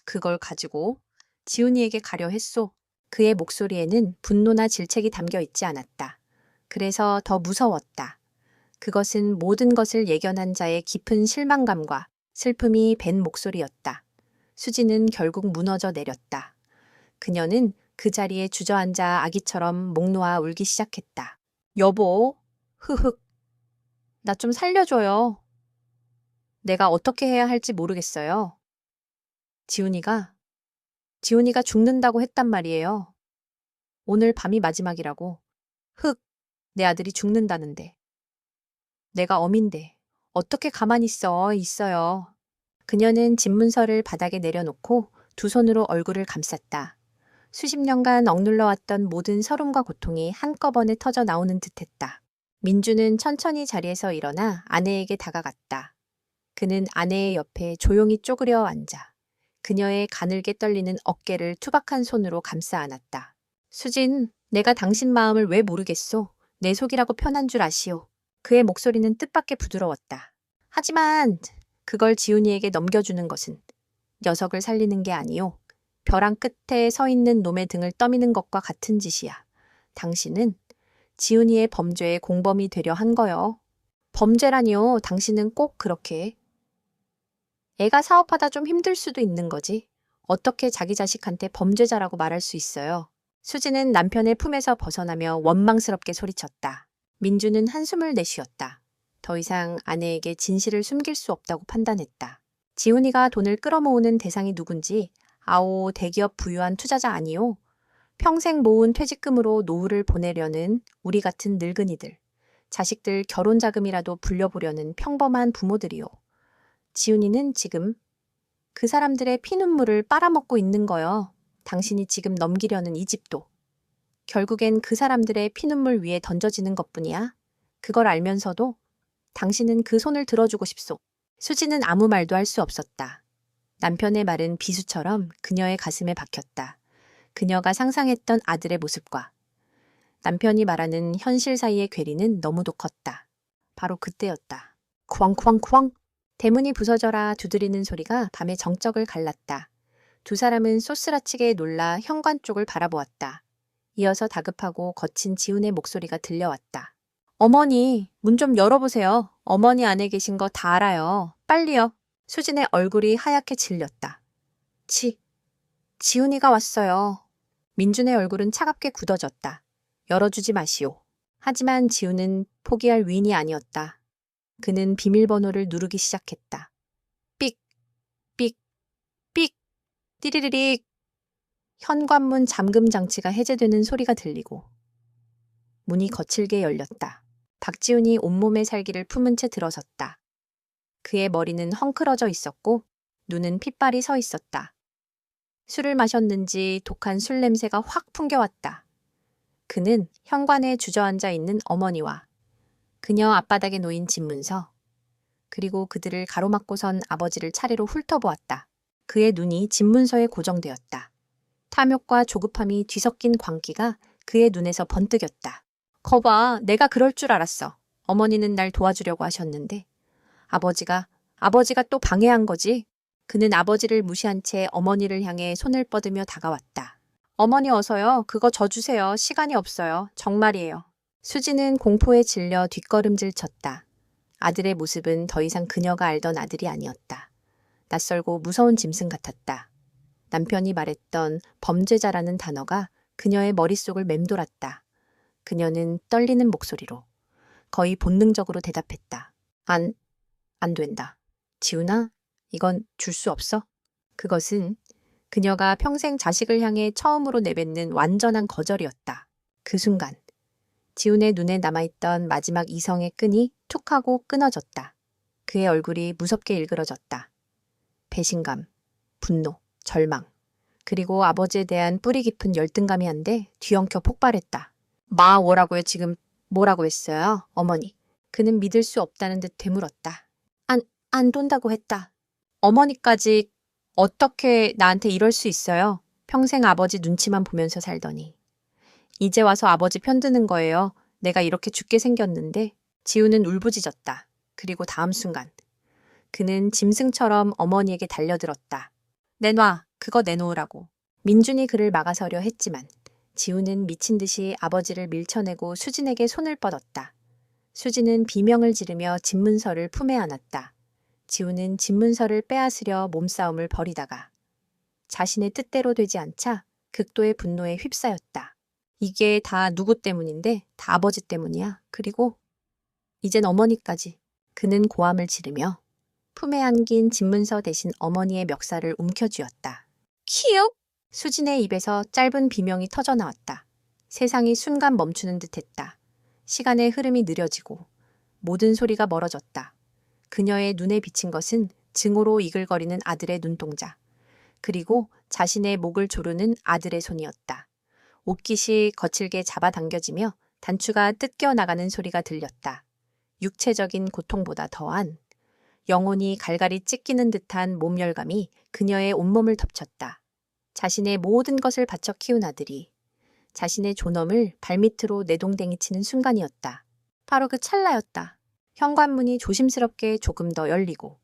그걸 가지고 지훈이에게 가려 했소. 그의 목소리에는 분노나 질책이 담겨 있지 않았다. 그래서 더 무서웠다. 그것은 모든 것을 예견한 자의 깊은 실망감과 슬픔이 밴 목소리였다. 수지는 결국 무너져 내렸다. 그녀는 그 자리에 주저앉아 아기처럼 목 놓아 울기 시작했다. 여보, 흐흑. 나 좀 살려줘요. 내가 어떻게 해야 할지 모르겠어요. 지훈이가 죽는다고 했단 말이에요. 오늘 밤이 마지막이라고. 흑, 내 아들이 죽는다는데. 내가 어민데 어떻게 가만히 있어요. 그녀는 집문서를 바닥에 내려놓고 두 손으로 얼굴을 감쌌다. 수십 년간 억눌러왔던 모든 서름과 고통이 한꺼번에 터져 나오는 듯했다. 민주는 천천히 자리에서 일어나 아내에게 다가갔다. 그는 아내의 옆에 조용히 쪼그려 앉아 그녀의 가늘게 떨리는 어깨를 투박한 손으로 감싸 안았다. 수진, 내가 당신 마음을 왜 모르겠소? 내 속이라고 편한 줄 아시오. 그의 목소리는 뜻밖의 부드러웠다. 하지만 그걸 지훈이에게 넘겨주는 것은 녀석을 살리는 게 아니오. 벼랑 끝에 서 있는 놈의 등을 떠미는 것과 같은 짓이야. 당신은 지훈이의 범죄의 공범이 되려 한 거요. 범죄라니요. 당신은 꼭 그렇게. 애가 사업하다 좀 힘들 수도 있는 거지. 어떻게 자기 자식한테 범죄자라고 말할 수 있어요. 수지는 남편의 품에서 벗어나며 원망스럽게 소리쳤다. 민주는 한숨을 내쉬었다. 더 이상 아내에게 진실을 숨길 수 없다고 판단했다. 지훈이가 돈을 끌어모으는 대상이 누군지 아오 대기업 부유한 투자자 아니오. 평생 모은 퇴직금으로 노후를 보내려는 우리 같은 늙은이들. 자식들 결혼 자금이라도 불려보려는 평범한 부모들이오. 지훈이는 지금 그 사람들의 피눈물을 빨아먹고 있는 거요. 당신이 지금 넘기려는 이 집도. 결국엔 그 사람들의 피눈물 위에 던져지는 것뿐이야. 그걸 알면서도 당신은 그 손을 들어주고 싶소. 수지는 아무 말도 할 수 없었다. 남편의 말은 비수처럼 그녀의 가슴에 박혔다. 그녀가 상상했던 아들의 모습과 남편이 말하는 현실 사이의 괴리는 너무도 컸다. 바로 그때였다. 쾅쾅쾅! 대문이 부서져라 두드리는 소리가 밤의 정적을 갈랐다. 두 사람은 쏘스라치게 놀라 현관 쪽을 바라보았다. 이어서 다급하고 거친 지훈의 목소리가 들려왔다. 어머니, 문 좀 열어보세요. 어머니 안에 계신 거 다 알아요. 빨리요. 수진의 얼굴이 하얗게 질렸다. 지훈이가 왔어요. 민준의 얼굴은 차갑게 굳어졌다. 열어주지 마시오. 하지만 지훈은 포기할 위인이 아니었다. 그는 비밀번호를 누르기 시작했다. 삑, 삑, 삑, 띠리리릭. 현관문 잠금 장치가 해제되는 소리가 들리고 문이 거칠게 열렸다. 박지훈이 온몸에 살기를 품은 채 들어섰다. 그의 머리는 헝클어져 있었고 눈은 핏발이 서 있었다. 술을 마셨는지 독한 술 냄새가 확 풍겨왔다. 그는 현관에 주저앉아 있는 어머니와 그녀 앞바닥에 놓인 집문서, 그리고 그들을 가로막고 선 아버지를 차례로 훑어보았다. 그의 눈이 집문서에 고정되었다. 탐욕과 조급함이 뒤섞인 광기가 그의 눈에서 번뜩였다. 거봐, 내가 그럴 줄 알았어. 어머니는 날 도와주려고 하셨는데 아버지가 또 방해한 거지. 그는 아버지를 무시한 채 어머니를 향해 손을 뻗으며 다가왔다. 어머니 어서요. 그거 저 주세요. 시간이 없어요. 정말이에요. 수지는 공포에 질려 뒷걸음질 쳤다. 아들의 모습은 더 이상 그녀가 알던 아들이 아니었다. 낯설고 무서운 짐승 같았다. 남편이 말했던 범죄자라는 단어가 그녀의 머릿속을 맴돌았다. 그녀는 떨리는 목소리로 거의 본능적으로 대답했다. 안 된다. 지훈아, 이건 줄 수 없어. 그것은 그녀가 평생 자식을 향해 처음으로 내뱉는 완전한 거절이었다. 그 순간 지훈의 눈에 남아있던 마지막 이성의 끈이 툭 하고 끊어졌다. 그의 얼굴이 무섭게 일그러졌다. 배신감, 분노, 절망, 그리고 아버지에 대한 뿌리 깊은 열등감이 한데 뒤엉켜 폭발했다. 뭐라고요? 지금 뭐라고 했어요? 어머니. 그는 믿을 수 없다는 듯 되물었다. 안 돈다고 했다. 어머니까지 어떻게 나한테 이럴 수 있어요? 평생 아버지 눈치만 보면서 살더니. 이제 와서 아버지 편드는 거예요. 내가 이렇게 죽게 생겼는데. 지우는 울부짖었다. 그리고 다음 순간 그는 짐승처럼 어머니에게 달려들었다. 내놔. 그거 내놓으라고. 민준이 그를 막아서려 했지만 지우는 미친 듯이 아버지를 밀쳐내고 수진에게 손을 뻗었다. 수진은 비명을 지르며 집문서를 품에 안았다. 지우는 집문서를 빼앗으려 몸싸움을 벌이다가 자신의 뜻대로 되지 않자 극도의 분노에 휩싸였다. 이게 다 누구 때문인데? 다 아버지 때문이야. 그리고 이젠 어머니까지. 그는 고함을 지르며 품에 안긴 집문서 대신 어머니의 멱살을 움켜쥐었다. 키읔! 수진의 입에서 짧은 비명이 터져나왔다. 세상이 순간 멈추는 듯했다. 시간의 흐름이 느려지고 모든 소리가 멀어졌다. 그녀의 눈에 비친 것은 증오로 이글거리는 아들의 눈동자, 그리고 자신의 목을 조르는 아들의 손이었다. 옷깃이 거칠게 잡아당겨지며 단추가 뜯겨 나가는 소리가 들렸다. 육체적인 고통보다 더한 영혼이 갈갈이 찢기는 듯한 몸열감이 그녀의 온몸을 덮쳤다. 자신의 모든 것을 바쳐 키운 아들이 자신의 존엄을 발밑으로 내동댕이 치는 순간이었다. 바로 그 찰나였다. 현관문이 조심스럽게 조금 더 열리고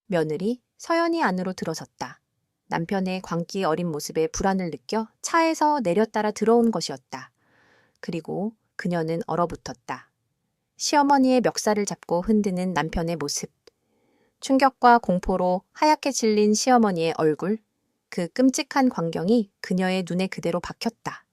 며느리 서연이 안으로 들어섰다. 남편의 광기 어린 모습에 불안을 느껴 차에서 내려따라 들어온 것이었다. 그리고 그녀는 얼어붙었다. 시어머니의 멱살을 잡고 흔드는 남편의 모습. 충격과 공포로 하얗게 질린 시어머니의 얼굴. 그 끔찍한 광경이 그녀의 눈에 그대로 박혔다.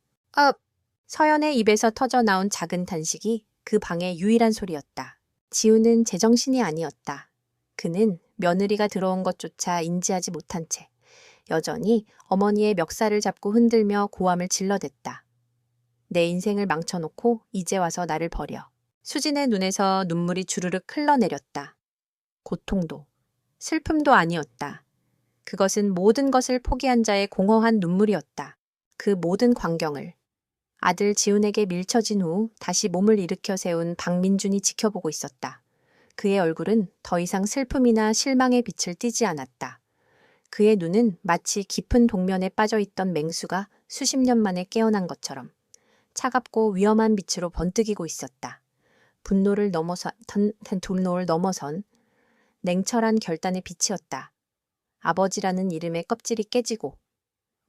서연의 입에서 터져나온 작은 탄식이 그 방의 유일한 소리였다. 지우는 제정신이 아니었다. 그는 며느리가 들어온 것조차 인지하지 못한 채 여전히 어머니의 멱살을 잡고 흔들며 고함을 질러댔다. 내 인생을 망쳐놓고 이제 와서 나를 버려. 수진의 눈에서 눈물이 주르륵 흘러내렸다. 고통도 슬픔도 아니었다. 그것은 모든 것을 포기한 자의 공허한 눈물이었다. 그 모든 광경을 아들 지훈에게 밀쳐진 후 다시 몸을 일으켜 세운 박민준이 지켜보고 있었다. 그의 얼굴은 더 이상 슬픔이나 실망의 빛을 띠지 않았다. 그의 눈은 마치 깊은 동면에 빠져있던 맹수가 수십 년 만에 깨어난 것처럼 차갑고 위험한 빛으로 번뜩이고 있었다. 분노를 넘어선 냉철한 결단의 빛이었다. 아버지라는 이름의 껍질이 깨지고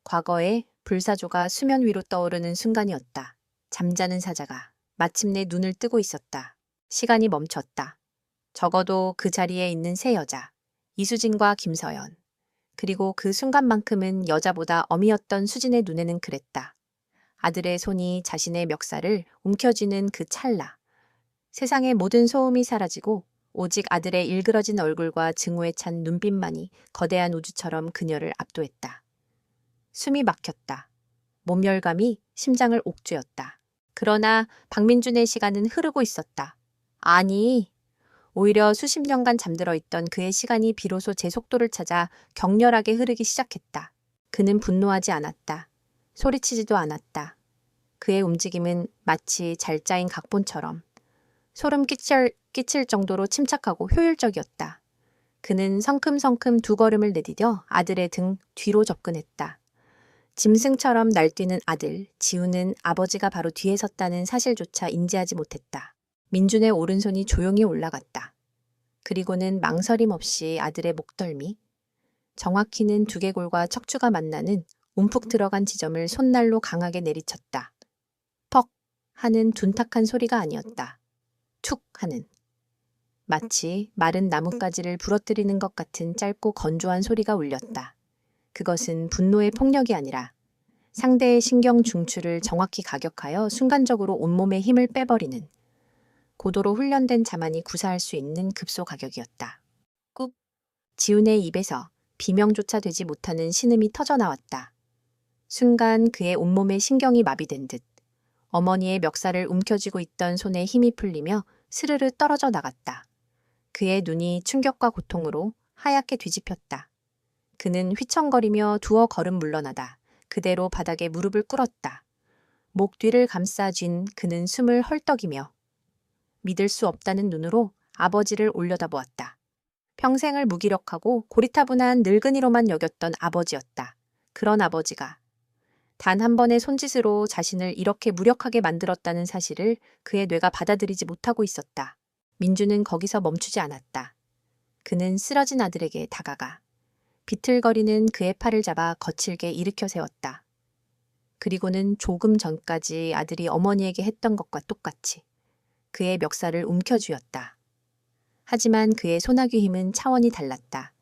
과거의 불사조가 수면 위로 떠오르는 순간이었다. 잠자는 사자가 마침내 눈을 뜨고 있었다. 시간이 멈췄다. 적어도 그 자리에 있는 세 여자, 이수진과 김서연. 그리고 그 순간만큼은 여자보다 어미였던 수진의 눈에는 그랬다. 아들의 손이 자신의 멱살을 움켜쥐는 그 찰나. 세상의 모든 소음이 사라지고 오직 아들의 일그러진 얼굴과 증오에 찬 눈빛만이 거대한 우주처럼 그녀를 압도했다. 숨이 막혔다. 몸열감이 심장을 옥죄었다. 그러나 박민준의 시간은 흐르고 있었다. 아니, 오히려 수십 년간 잠들어 있던 그의 시간이 비로소 제 속도를 찾아 격렬하게 흐르기 시작했다. 그는 분노하지 않았다. 소리치지도 않았다. 그의 움직임은 마치 잘 짜인 각본처럼 소름 끼칠 정도로 침착하고 효율적이었다. 그는 성큼성큼 두 걸음을 내디뎌 아들의 등 뒤로 접근했다. 짐승처럼 날뛰는 아들, 지우는 아버지가 바로 뒤에 섰다는 사실조차 인지하지 못했다. 민준의 오른손이 조용히 올라갔다. 그리고는 망설임 없이 아들의 목덜미, 정확히는 두개골과 척추가 만나는 움푹 들어간 지점을 손날로 강하게 내리쳤다. 퍽 하는 둔탁한 소리가 아니었다. 툭 하는. 마치 마른 나뭇가지를 부러뜨리는 것 같은 짧고 건조한 소리가 울렸다. 그것은 분노의 폭력이 아니라 상대의 신경 중추를 정확히 가격하여 순간적으로 온몸의 힘을 빼버리는 고도로 훈련된 자만이 구사할 수 있는 급소 가격이었다. 꾹! 지훈의 입에서 비명조차 되지 못하는 신음이 터져나왔다. 순간 그의 온몸에 신경이 마비된 듯 어머니의 멱살을 움켜쥐고 있던 손에 힘이 풀리며 스르르 떨어져 나갔다. 그의 눈이 충격과 고통으로 하얗게 뒤집혔다. 그는 휘청거리며 두어 걸음 물러나다 그대로 바닥에 무릎을 꿇었다. 목 뒤를 감싸 쥔 그는 숨을 헐떡이며 믿을 수 없다는 눈으로 아버지를 올려다보았다. 평생을 무기력하고 고리타분한 늙은이로만 여겼던 아버지였다. 그런 아버지가 단 한 번의 손짓으로 자신을 이렇게 무력하게 만들었다는 사실을 그의 뇌가 받아들이지 못하고 있었다. 민주는 거기서 멈추지 않았다. 그는 쓰러진 아들에게 다가가 비틀거리는 그의 팔을 잡아 거칠게 일으켜 세웠다. 그리고는 조금 전까지 아들이 어머니에게 했던 것과 똑같이 그의 멱살을 움켜쥐었다. 하지만 그의 소나귀 힘은 차원이 달랐다.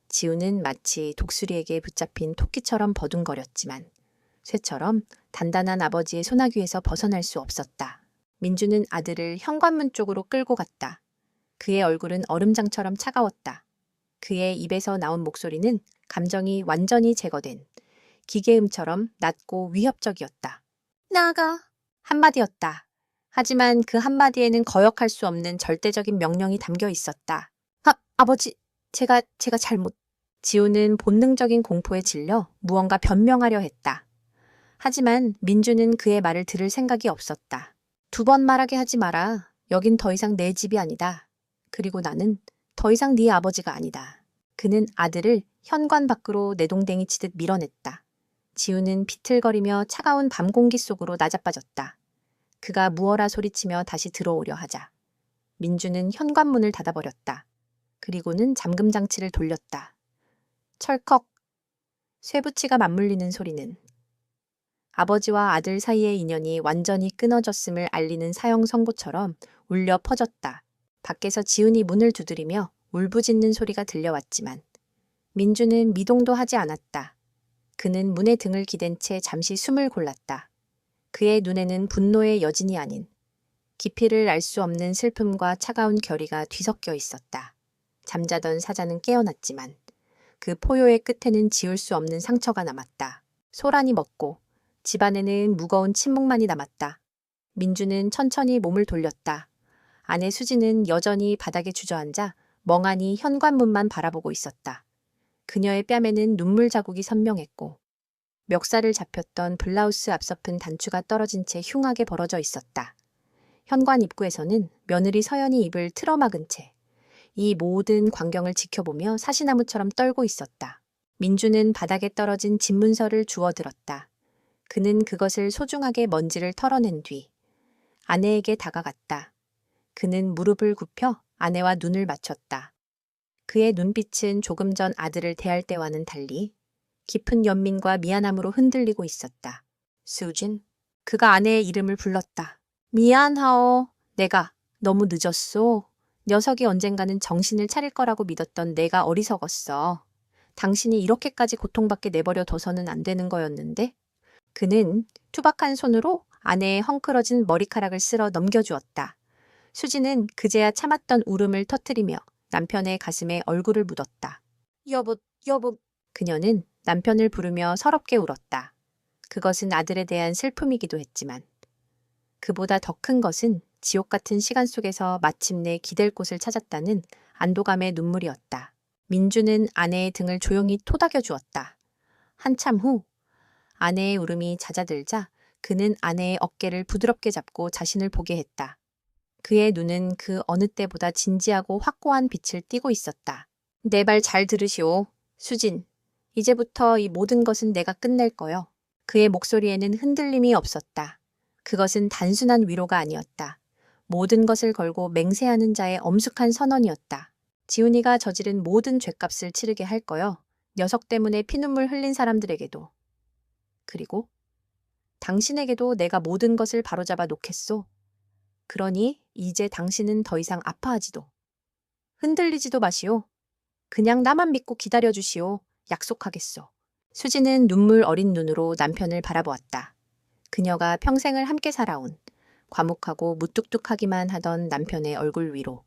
지우는 마치 독수리에게 붙잡힌 토끼처럼 버둥거렸지만 쇠처럼 단단한 아버지의 소나귀에서 벗어날 수 없었다. 민주는 아들을 현관문 쪽으로 끌고 갔다. 그의 얼굴은 얼음장처럼 차가웠다. 그의 입에서 나온 목소리는 감정이 완전히 제거된 기계음처럼 낮고 위협적이었다. 나가! 한마디였다. 하지만 그 한마디에는 거역할 수 없는 절대적인 명령이 담겨 있었다. 아버지, 제가 잘못... 지우는 본능적인 공포에 질려 무언가 변명하려 했다. 하지만 민주는 그의 말을 들을 생각이 없었다. 2번 말하게 하지 마라. 여긴 더 이상 내 집이 아니다. 그리고 나는 더 이상 네 아버지가 아니다. 그는 아들을 현관 밖으로 내동댕이 치듯 밀어냈다. 지우는 비틀거리며 차가운 밤 공기 속으로 낮아빠졌다. 그가 무어라 소리치며 다시 들어오려 하자 민주는 현관문을 닫아버렸다. 그리고는 잠금 장치를 돌렸다. 철컥! 쇠붙이가 맞물리는 소리는 아버지와 아들 사이의 인연이 완전히 끊어졌음을 알리는 사형 선고처럼 울려 퍼졌다. 밖에서 지훈이 문을 두드리며 울부짖는 소리가 들려왔지만 민주는 미동도 하지 않았다. 그는 문에 등을 기댄 채 잠시 숨을 골랐다. 그의 눈에는 분노의 여진이 아닌 깊이를 알 수 없는 슬픔과 차가운 결의가 뒤섞여 있었다. 잠자던 사자는 깨어났지만 그 포효의 끝에는 지울 수 없는 상처가 남았다. 소란이 먹고 집안에는 무거운 침묵만이 남았다. 민주는 천천히 몸을 돌렸다. 아내 수지는 여전히 바닥에 주저앉아 멍하니 현관문만 바라보고 있었다. 그녀의 뺨에는 눈물 자국이 선명했고 멱살을 잡혔던 블라우스 앞서픈 단추가 떨어진 채 흉하게 벌어져 있었다. 현관 입구에서는 며느리 서연이 입을 틀어막은 채 이 모든 광경을 지켜보며 사시나무처럼 떨고 있었다. 민주는 바닥에 떨어진 집문서를 주워들었다. 그는 그것을 소중하게 먼지를 털어낸 뒤 아내에게 다가갔다. 그는 무릎을 굽혀 아내와 눈을 맞췄다. 그의 눈빛은 조금 전 아들을 대할 때와는 달리 깊은 연민과 미안함으로 흔들리고 있었다. 수진, 그가 아내의 이름을 불렀다. 미안하오. 내가 너무 늦었소. 녀석이 언젠가는 정신을 차릴 거라고 믿었던 내가 어리석었어. 당신이 이렇게까지 고통받게 내버려 둬서는 안 되는 거였는데? 그는 투박한 손으로 아내의 헝클어진 머리카락을 쓸어 넘겨주었다. 수지는 그제야 참았던 울음을 터뜨리며 남편의 가슴에 얼굴을 묻었다. 여보. 그녀는 남편을 부르며 서럽게 울었다. 그것은 아들에 대한 슬픔이기도 했지만 그보다 더 큰 것은 지옥 같은 시간 속에서 마침내 기댈 곳을 찾았다는 안도감의 눈물이었다. 민주는 아내의 등을 조용히 토닥여 주었다. 한참 후 아내의 울음이 잦아들자 그는 아내의 어깨를 부드럽게 잡고 자신을 보게 했다. 그의 눈은 그 어느 때보다 진지하고 확고한 빛을 띠고 있었다. 내 말 잘 들으시오. 수진, 이제부터 이 모든 것은 내가 끝낼 거요. 그의 목소리에는 흔들림이 없었다. 그것은 단순한 위로가 아니었다. 모든 것을 걸고 맹세하는 자의 엄숙한 선언이었다. 지훈이가 저지른 모든 죗값을 치르게 할 거요. 녀석 때문에 피눈물 흘린 사람들에게도. 그리고 당신에게도 내가 모든 것을 바로잡아 놓겠소. 그러니 이제 당신은 더 이상 아파하지도 흔들리지도 마시오. 그냥 나만 믿고 기다려주시오. 약속하겠소. 수지는 눈물 어린 눈으로 남편을 바라보았다. 그녀가 평생을 함께 살아온 과묵하고 무뚝뚝하기만 하던 남편의 얼굴 위로.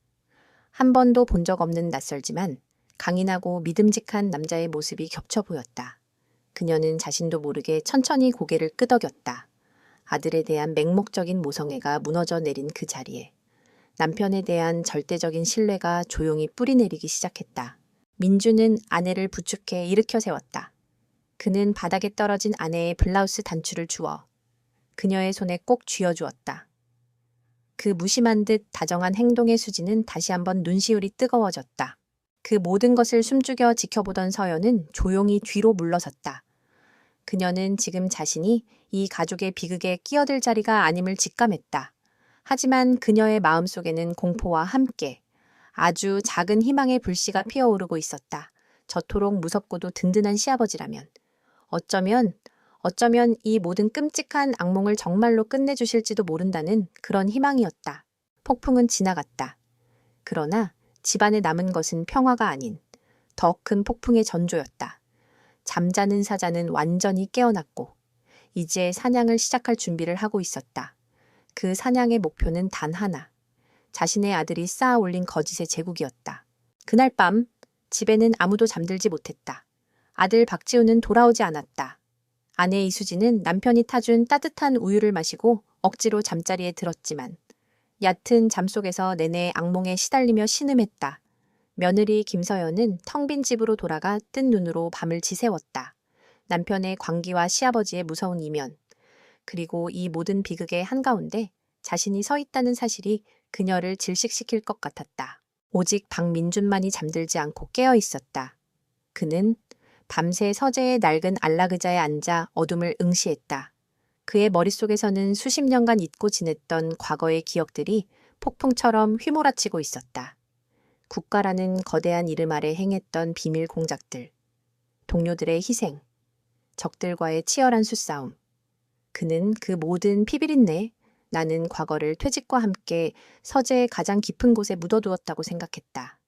한 번도 본 적 없는 낯설지만 강인하고 믿음직한 남자의 모습이 겹쳐 보였다. 그녀는 자신도 모르게 천천히 고개를 끄덕였다. 아들에 대한 맹목적인 모성애가 무너져 내린 그 자리에 남편에 대한 절대적인 신뢰가 조용히 뿌리내리기 시작했다. 민주는 아내를 부축해 일으켜 세웠다. 그는 바닥에 떨어진 아내의 블라우스 단추를 주워 그녀의 손에 꼭 쥐어주었다. 그 무심한 듯 다정한 행동의 수지는 다시 한번 눈시울이 뜨거워졌다. 그 모든 것을 숨죽여 지켜보던 서연은 조용히 뒤로 물러섰다. 그녀는 지금 자신이 이 가족의 비극에 끼어들 자리가 아님을 직감했다. 하지만 그녀의 마음속에는 공포와 함께 아주 작은 희망의 불씨가 피어오르고 있었다. 저토록 무섭고도 든든한 시아버지라면 어쩌면 이 모든 끔찍한 악몽을 정말로 끝내주실지도 모른다는 그런 희망이었다. 폭풍은 지나갔다. 그러나 집안에 남은 것은 평화가 아닌 더 큰 폭풍의 전조였다. 잠자는 사자는 완전히 깨어났고 이제 사냥을 시작할 준비를 하고 있었다. 그 사냥의 목표는 단 하나. 자신의 아들이 쌓아 올린 거짓의 제국이었다. 그날 밤 집에는 아무도 잠들지 못했다. 아들 박지우는 돌아오지 않았다. 아내 이수지는 남편이 타준 따뜻한 우유를 마시고 억지로 잠자리에 들었지만 얕은 잠 속에서 내내 악몽에 시달리며 신음했다. 며느리 김서연은 텅 빈 집으로 돌아가 뜬 눈으로 밤을 지새웠다. 남편의 광기와 시아버지의 무서운 이면, 그리고 이 모든 비극의 한가운데 자신이 서 있다는 사실이 그녀를 질식시킬 것 같았다. 오직 박민준만이 잠들지 않고 깨어 있었다. 그는 밤새 서재의 낡은 안락의자에 앉아 어둠을 응시했다. 그의 머릿속에서는 수십 년간 잊고 지냈던 과거의 기억들이 폭풍처럼 휘몰아치고 있었다. 국가라는 거대한 이름 아래 행했던 비밀 공작들, 동료들의 희생, 적들과의 치열한 수싸움. 그는 그 모든 피비린내, 나는 과거를 퇴직과 함께 서재의 가장 깊은 곳에 묻어두었다고 생각했다.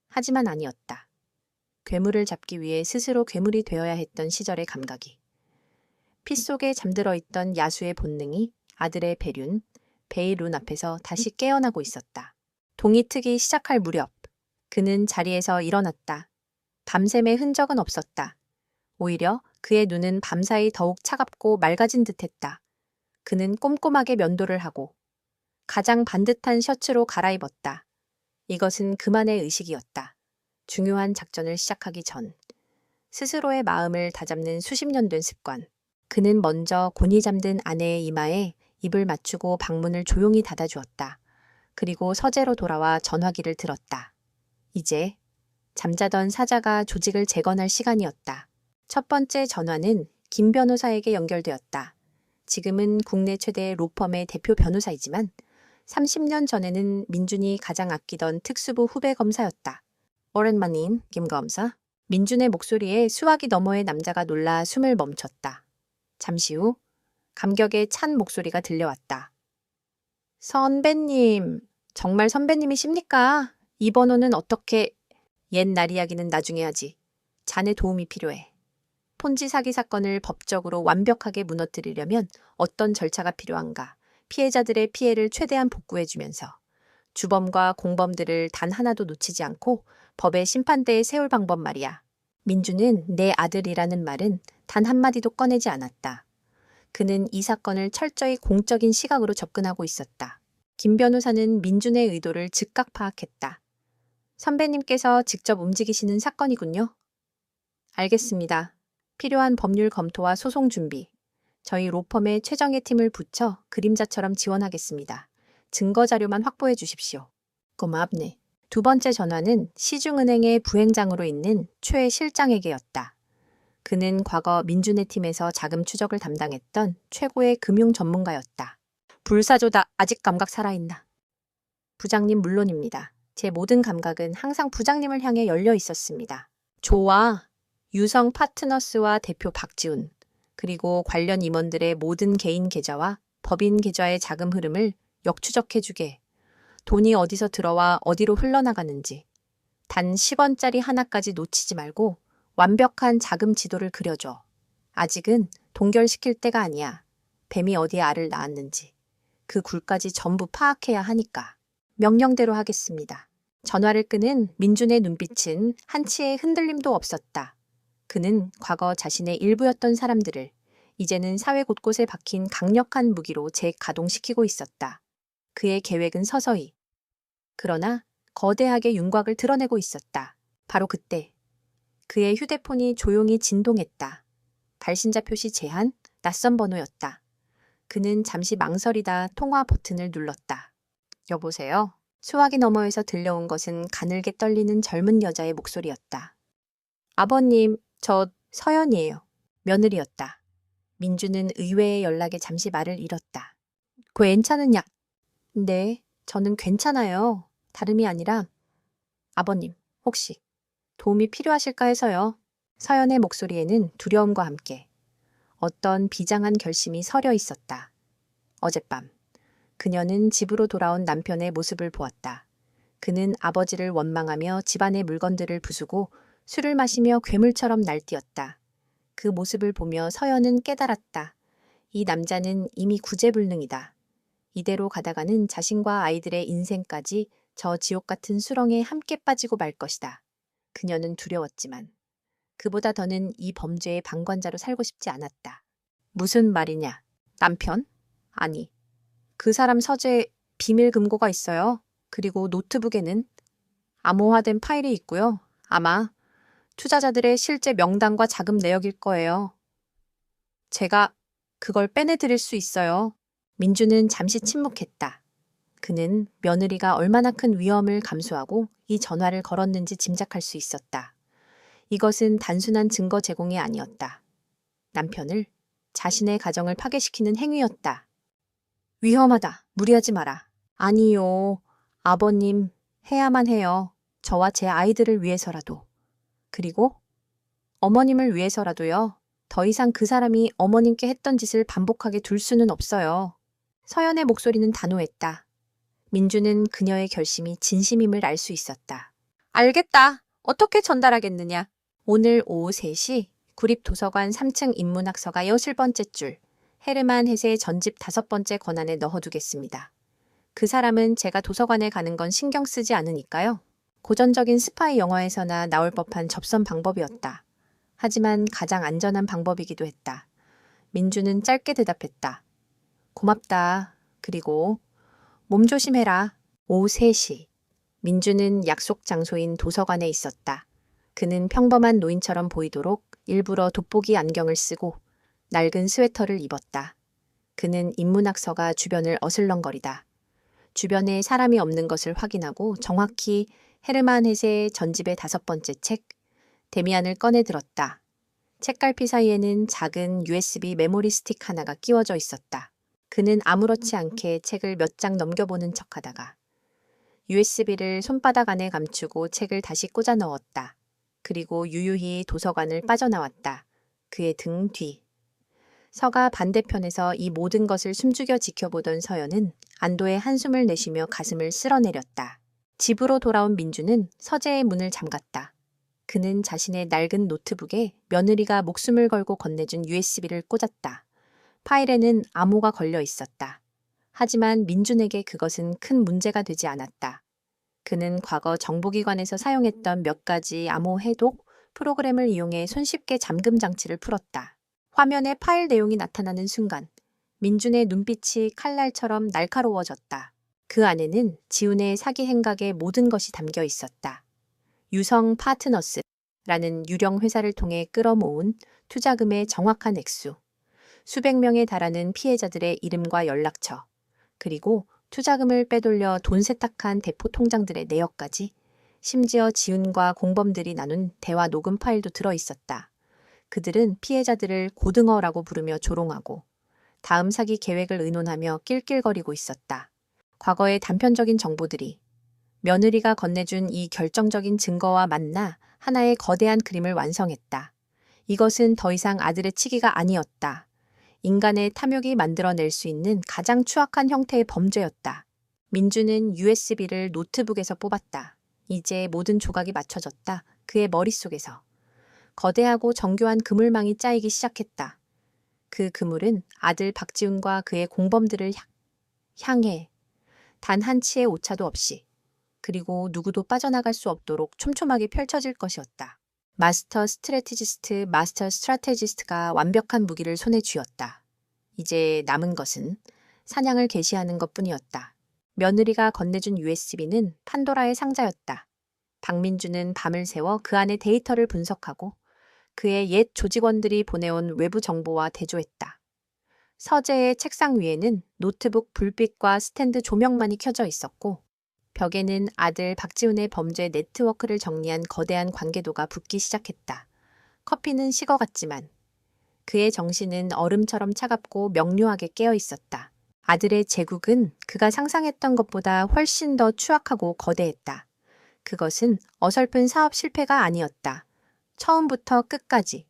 하지만 아니었다. 괴물을 잡기 위해 스스로 괴물이 되어야 했던 시절의 감각이. 피 속에 잠들어 있던 야수의 본능이 아들의 배륜, 베일룬 앞에서 다시 깨어나고 있었다. 동이 트기 시작할 무렵, 그는 자리에서 일어났다. 밤샘의 흔적은 없었다. 오히려 그의 눈은 밤사이 더욱 차갑고 맑아진 듯했다. 그는 꼼꼼하게 면도를 하고 가장 반듯한 셔츠로 갈아입었다. 이것은 그만의 의식이었다. 중요한 작전을 시작하기 전 스스로의 마음을 다잡는 수십 년 된 습관. 그는 먼저 곤히 잠든 아내의 이마에 입을 맞추고 방문을 조용히 닫아주었다. 그리고 서재로 돌아와 전화기를 들었다. 이제 잠자던 사자가 조직을 재건할 시간이었다. 첫 번째 전화는 김 변호사에게 연결되었다. 지금은 국내 최대 로펌의 대표 변호사이지만 30년 전에는 민준이 가장 아끼던 특수부 후배 검사였다. 오랜만인 김 검사. 민준의 목소리에 수화기 너머의 남자가 놀라 숨을 멈췄다. 잠시 후 감격에 찬 목소리가 들려왔다. 선배님, 정말 선배님이십니까? 이 번호는 어떻게... 옛날 이야기는 나중에 하지. 자네 도움이 필요해. 폰지 사기 사건을 법적으로 완벽하게 무너뜨리려면 어떤 절차가 필요한가? 피해자들의 피해를 최대한 복구해주면서 주범과 공범들을 단 하나도 놓치지 않고 법의 심판대에 세울 방법 말이야. 민주는 내 아들이라는 말은 단 한마디도 꺼내지 않았다. 그는 이 사건을 철저히 공적인 시각으로 접근하고 있었다. 김 변호사는 민준의 의도를 즉각 파악했다. 선배님께서 직접 움직이시는 사건이군요. 알겠습니다. 필요한 법률 검토와 소송 준비. 저희 로펌의 최정예 팀을 붙여 그림자처럼 지원하겠습니다. 증거 자료만 확보해 주십시오. 고맙네. 두 번째 전화는 시중은행의 부행장으로 있는 최 실장에게였다. 그는 과거 민준의 팀에서 자금 추적을 담당했던 최고의 금융 전문가였다. 불사조다. 아직 감각 살아있나? 부장님 물론입니다. 제 모든 감각은 항상 부장님을 향해 열려 있었습니다. 좋아. 유성 파트너스와 대표 박지훈, 그리고 관련 임원들의 모든 개인 계좌와 법인 계좌의 자금 흐름을 역추적해주게. 돈이 어디서 들어와 어디로 흘러나가는지. 단 10원짜리 하나까지 놓치지 말고 완벽한 자금 지도를 그려줘. 아직은 동결시킬 때가 아니야. 뱀이 어디에 알을 낳았는지. 그 굴까지 전부 파악해야 하니까. 명령대로 하겠습니다. 전화를 끄는 민준의 눈빛은 한치의 흔들림도 없었다. 그는 과거 자신의 일부였던 사람들을 이제는 사회 곳곳에 박힌 강력한 무기로 재가동시키고 있었다. 그의 계획은 서서히, 그러나 거대하게 윤곽을 드러내고 있었다. 바로 그때 그의 휴대폰이 조용히 진동했다. 발신자 표시 제한, 낯선 번호였다. 그는 잠시 망설이다 통화 버튼을 눌렀다. 여보세요? 수화기 너머에서 들려온 것은 가늘게 떨리는 젊은 여자의 목소리였다. 아버님, 저 서연이에요. 며느리였다. 민주는 의외의 연락에 잠시 말을 잃었다. 괜찮으냐? 네, 저는 괜찮아요. 다름이 아니라 아버님, 혹시 도움이 필요하실까 해서요. 서연의 목소리에는 두려움과 함께 어떤 비장한 결심이 서려 있었다. 어젯밤 그녀는 집으로 돌아온 남편의 모습을 보았다. 그는 아버지를 원망하며 집안의 물건들을 부수고 술을 마시며 괴물처럼 날뛰었다. 그 모습을 보며 서연은 깨달았다. 이 남자는 이미 구제불능이다. 이대로 가다가는 자신과 아이들의 인생까지 저 지옥 같은 수렁에 함께 빠지고 말 것이다. 그녀는 두려웠지만 그보다 더는 이 범죄의 방관자로 살고 싶지 않았다. 무슨 말이냐? 남편? 아니, 그 사람 서재에 비밀 금고가 있어요. 그리고 노트북에는 암호화된 파일이 있고요. 아마 투자자들의 실제 명단과 자금 내역일 거예요. 제가 그걸 빼내드릴 수 있어요. 민주는 잠시 침묵했다. 그는 며느리가 얼마나 큰 위험을 감수하고 이 전화를 걸었는지 짐작할 수 있었다. 이것은 단순한 증거 제공이 아니었다. 남편을, 자신의 가정을 파괴시키는 행위였다. 위험하다. 무리하지 마라. 아니요. 아버님, 해야만 해요. 저와 제 아이들을 위해서라도. 그리고 어머님을 위해서라도요. 더 이상 그 사람이 어머님께 했던 짓을 반복하게 둘 수는 없어요. 서연의 목소리는 단호했다. 민주는 그녀의 결심이 진심임을 알 수 있었다. 알겠다. 어떻게 전달하겠느냐? 오늘 오후 3시 구립도서관 3층 인문학서가 60번째 줄 헤르만 헤세의 전집 5번째 권안에 넣어두겠습니다. 그 사람은 제가 도서관에 가는 건 신경 쓰지 않으니까요. 고전적인 스파이 영화에서나 나올 법한 접선 방법이었다. 하지만 가장 안전한 방법이기도 했다. 민주는 짧게 대답했다. 고맙다. 그리고 몸 조심해라. 오후 3시. 민주는 약속 장소인 도서관에 있었다. 그는 평범한 노인처럼 보이도록 일부러 돋보기 안경을 쓰고 낡은 스웨터를 입었다. 그는 인문학서가 주변을 어슬렁거리다. 주변에 사람이 없는 것을 확인하고 정확히 헤르만 헤세의 전집의 5번째 책, 데미안을 꺼내 들었다. 책갈피 사이에는 작은 USB 메모리 스틱 하나가 끼워져 있었다. 그는 아무렇지 않게 책을 몇 장 넘겨보는 척하다가 USB를 손바닥 안에 감추고 책을 다시 꽂아 넣었다. 그리고 유유히 도서관을 빠져나왔다. 그의 등 뒤. 서가 반대편에서 이 모든 것을 숨죽여 지켜보던 서연은 안도의 한숨을 내쉬며 가슴을 쓸어내렸다. 집으로 돌아온 민주는 서재의 문을 잠갔다. 그는 자신의 낡은 노트북에 며느리가 목숨을 걸고 건네준 USB를 꽂았다. 파일에는 암호가 걸려 있었다. 하지만 민준에게 그것은 큰 문제가 되지 않았다. 그는 과거 정보기관에서 사용했던 몇 가지 암호 해독 프로그램을 이용해 손쉽게 잠금 장치를 풀었다. 화면에 파일 내용이 나타나는 순간 민준의 눈빛이 칼날처럼 날카로워졌다. 그 안에는 지훈의 사기 행각의 모든 것이 담겨 있었다. 유성 파트너스라는 유령 회사를 통해 끌어모은 투자금의 정확한 액수, 수백 명에 달하는 피해자들의 이름과 연락처, 그리고 투자금을 빼돌려 돈 세탁한 대포 통장들의 내역까지, 심지어 지훈과 공범들이 나눈 대화 녹음 파일도 들어있었다. 그들은 피해자들을 고등어라고 부르며 조롱하고 다음 사기 계획을 의논하며 낄낄거리고 있었다. 과거의 단편적인 정보들이 며느리가 건네준 이 결정적인 증거와 만나 하나의 거대한 그림을 완성했다. 이것은 더 이상 아들의 치기가 아니었다. 인간의 탐욕이 만들어낼 수 있는 가장 추악한 형태의 범죄였다. 민주는 USB를 노트북에서 뽑았다. 이제 모든 조각이 맞춰졌다. 그의 머릿속에서. 거대하고 정교한 그물망이 짜이기 시작했다. 그 그물은 아들 박지훈과 그의 공범들을 향해, 단 한 치의 오차도 없이, 그리고 누구도 빠져나갈 수 없도록 촘촘하게 펼쳐질 것이었다. 마스터 스트라테지스트가 완벽한 무기를 손에 쥐었다. 이제 남은 것은 사냥을 개시하는 것뿐이었다. 며느리가 건네준 USB는 판도라의 상자였다. 박민주는 밤을 새워 그 안에 데이터를 분석하고 그의 옛 조직원들이 보내온 외부 정보와 대조했다. 서재의 책상 위에는 노트북 불빛과 스탠드 조명만이 켜져 있었고 벽에는 아들 박지훈의 범죄 네트워크를 정리한 거대한 관계도가 붙기 시작했다. 커피는 식어갔지만 그의 정신은 얼음처럼 차갑고 명료하게 깨어 있었다. 아들의 제국은 그가 상상했던 것보다 훨씬 더 추악하고 거대했다. 그것은 어설픈 사업 실패가 아니었다. 처음부터 끝까지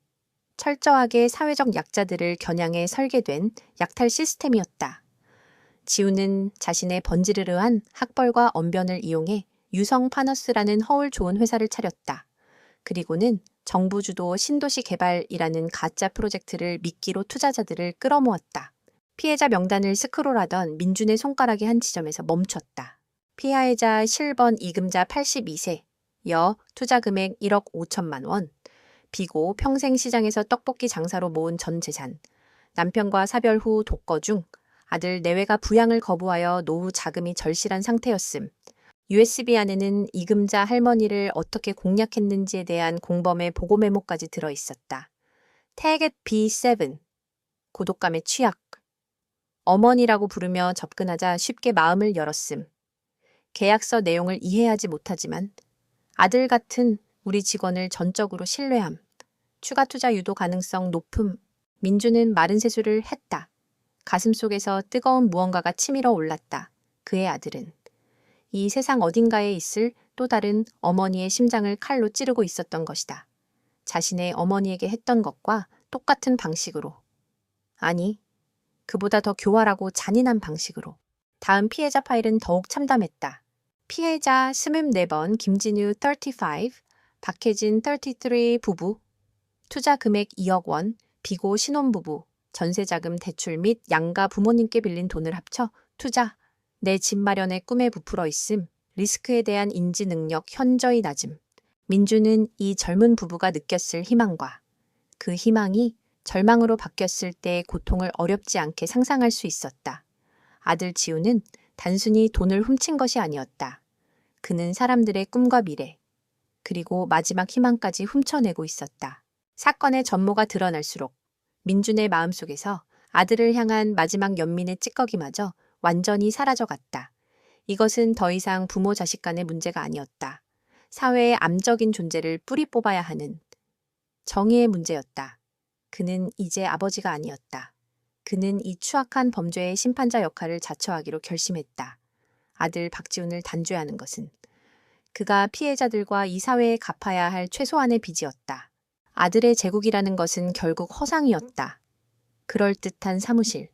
철저하게 사회적 약자들을 겨냥해 설계된 약탈 시스템이었다. 지우는 자신의 번지르르한 학벌과 언변을 이용해 유성 파너스라는 허울 좋은 회사를 차렸다. 그리고는 정부 주도 신도시 개발이라는 가짜 프로젝트를 미끼로 투자자들을 끌어모았다. 피해자 명단을 스크롤하던 민준의 손가락이 한 지점에서 멈췄다. 피해자 실번 이금자 82세, 여 투자 금액 1억 5천만 원, 비고 평생 시장에서 떡볶이 장사로 모은 전 재산, 남편과 사별 후 독거 중, 아들 내외가 부양을 거부하여 노후 자금이 절실한 상태였음. USB 안에는 이금자 할머니를 어떻게 공략했는지에 대한 공범의 보고 메모까지 들어있었다. Target B7, 고독감의 취약. 어머니라고 부르며 접근하자 쉽게 마음을 열었음. 계약서 내용을 이해하지 못하지만 아들 같은 우리 직원을 전적으로 신뢰함. 추가 투자 유도 가능성 높음. 민주는 마른 세수를 했다. 가슴속에서 뜨거운 무언가가 치밀어 올랐다. 그의 아들은 이 세상 어딘가에 있을 또 다른 어머니의 심장을 칼로 찌르고 있었던 것이다. 자신의 어머니에게 했던 것과 똑같은 방식으로. 아니, 그보다 더 교활하고 잔인한 방식으로. 다음 피해자 파일은 더욱 참담했다. 피해자 24번 김진유 35, 박혜진 33 부부, 투자 금액 2억 원, 비고 신혼부부, 전세자금 대출 및 양가 부모님께 빌린 돈을 합쳐 투자, 내 집 마련의 꿈에 부풀어 있음, 리스크에 대한 인지 능력 현저히 낮음. 민주는 이 젊은 부부가 느꼈을 희망과 그 희망이 절망으로 바뀌었을 때의 고통을 어렵지 않게 상상할 수 있었다. 아들 지우는 단순히 돈을 훔친 것이 아니었다. 그는 사람들의 꿈과 미래, 그리고 마지막 희망까지 훔쳐내고 있었다. 사건의 전모가 드러날수록 민준의 마음속에서 아들을 향한 마지막 연민의 찌꺼기마저 완전히 사라져갔다. 이것은 더 이상 부모 자식 간의 문제가 아니었다. 사회의 암적인 존재를 뿌리 뽑아야 하는 정의의 문제였다. 그는 이제 아버지가 아니었다. 그는 이 추악한 범죄의 심판자 역할을 자처하기로 결심했다. 아들 박지훈을 단죄하는 것은 그가 피해자들과 이 사회에 갚아야 할 최소한의 빚이었다. 아들의 제국이라는 것은 결국 허상이었다. 그럴듯한 사무실,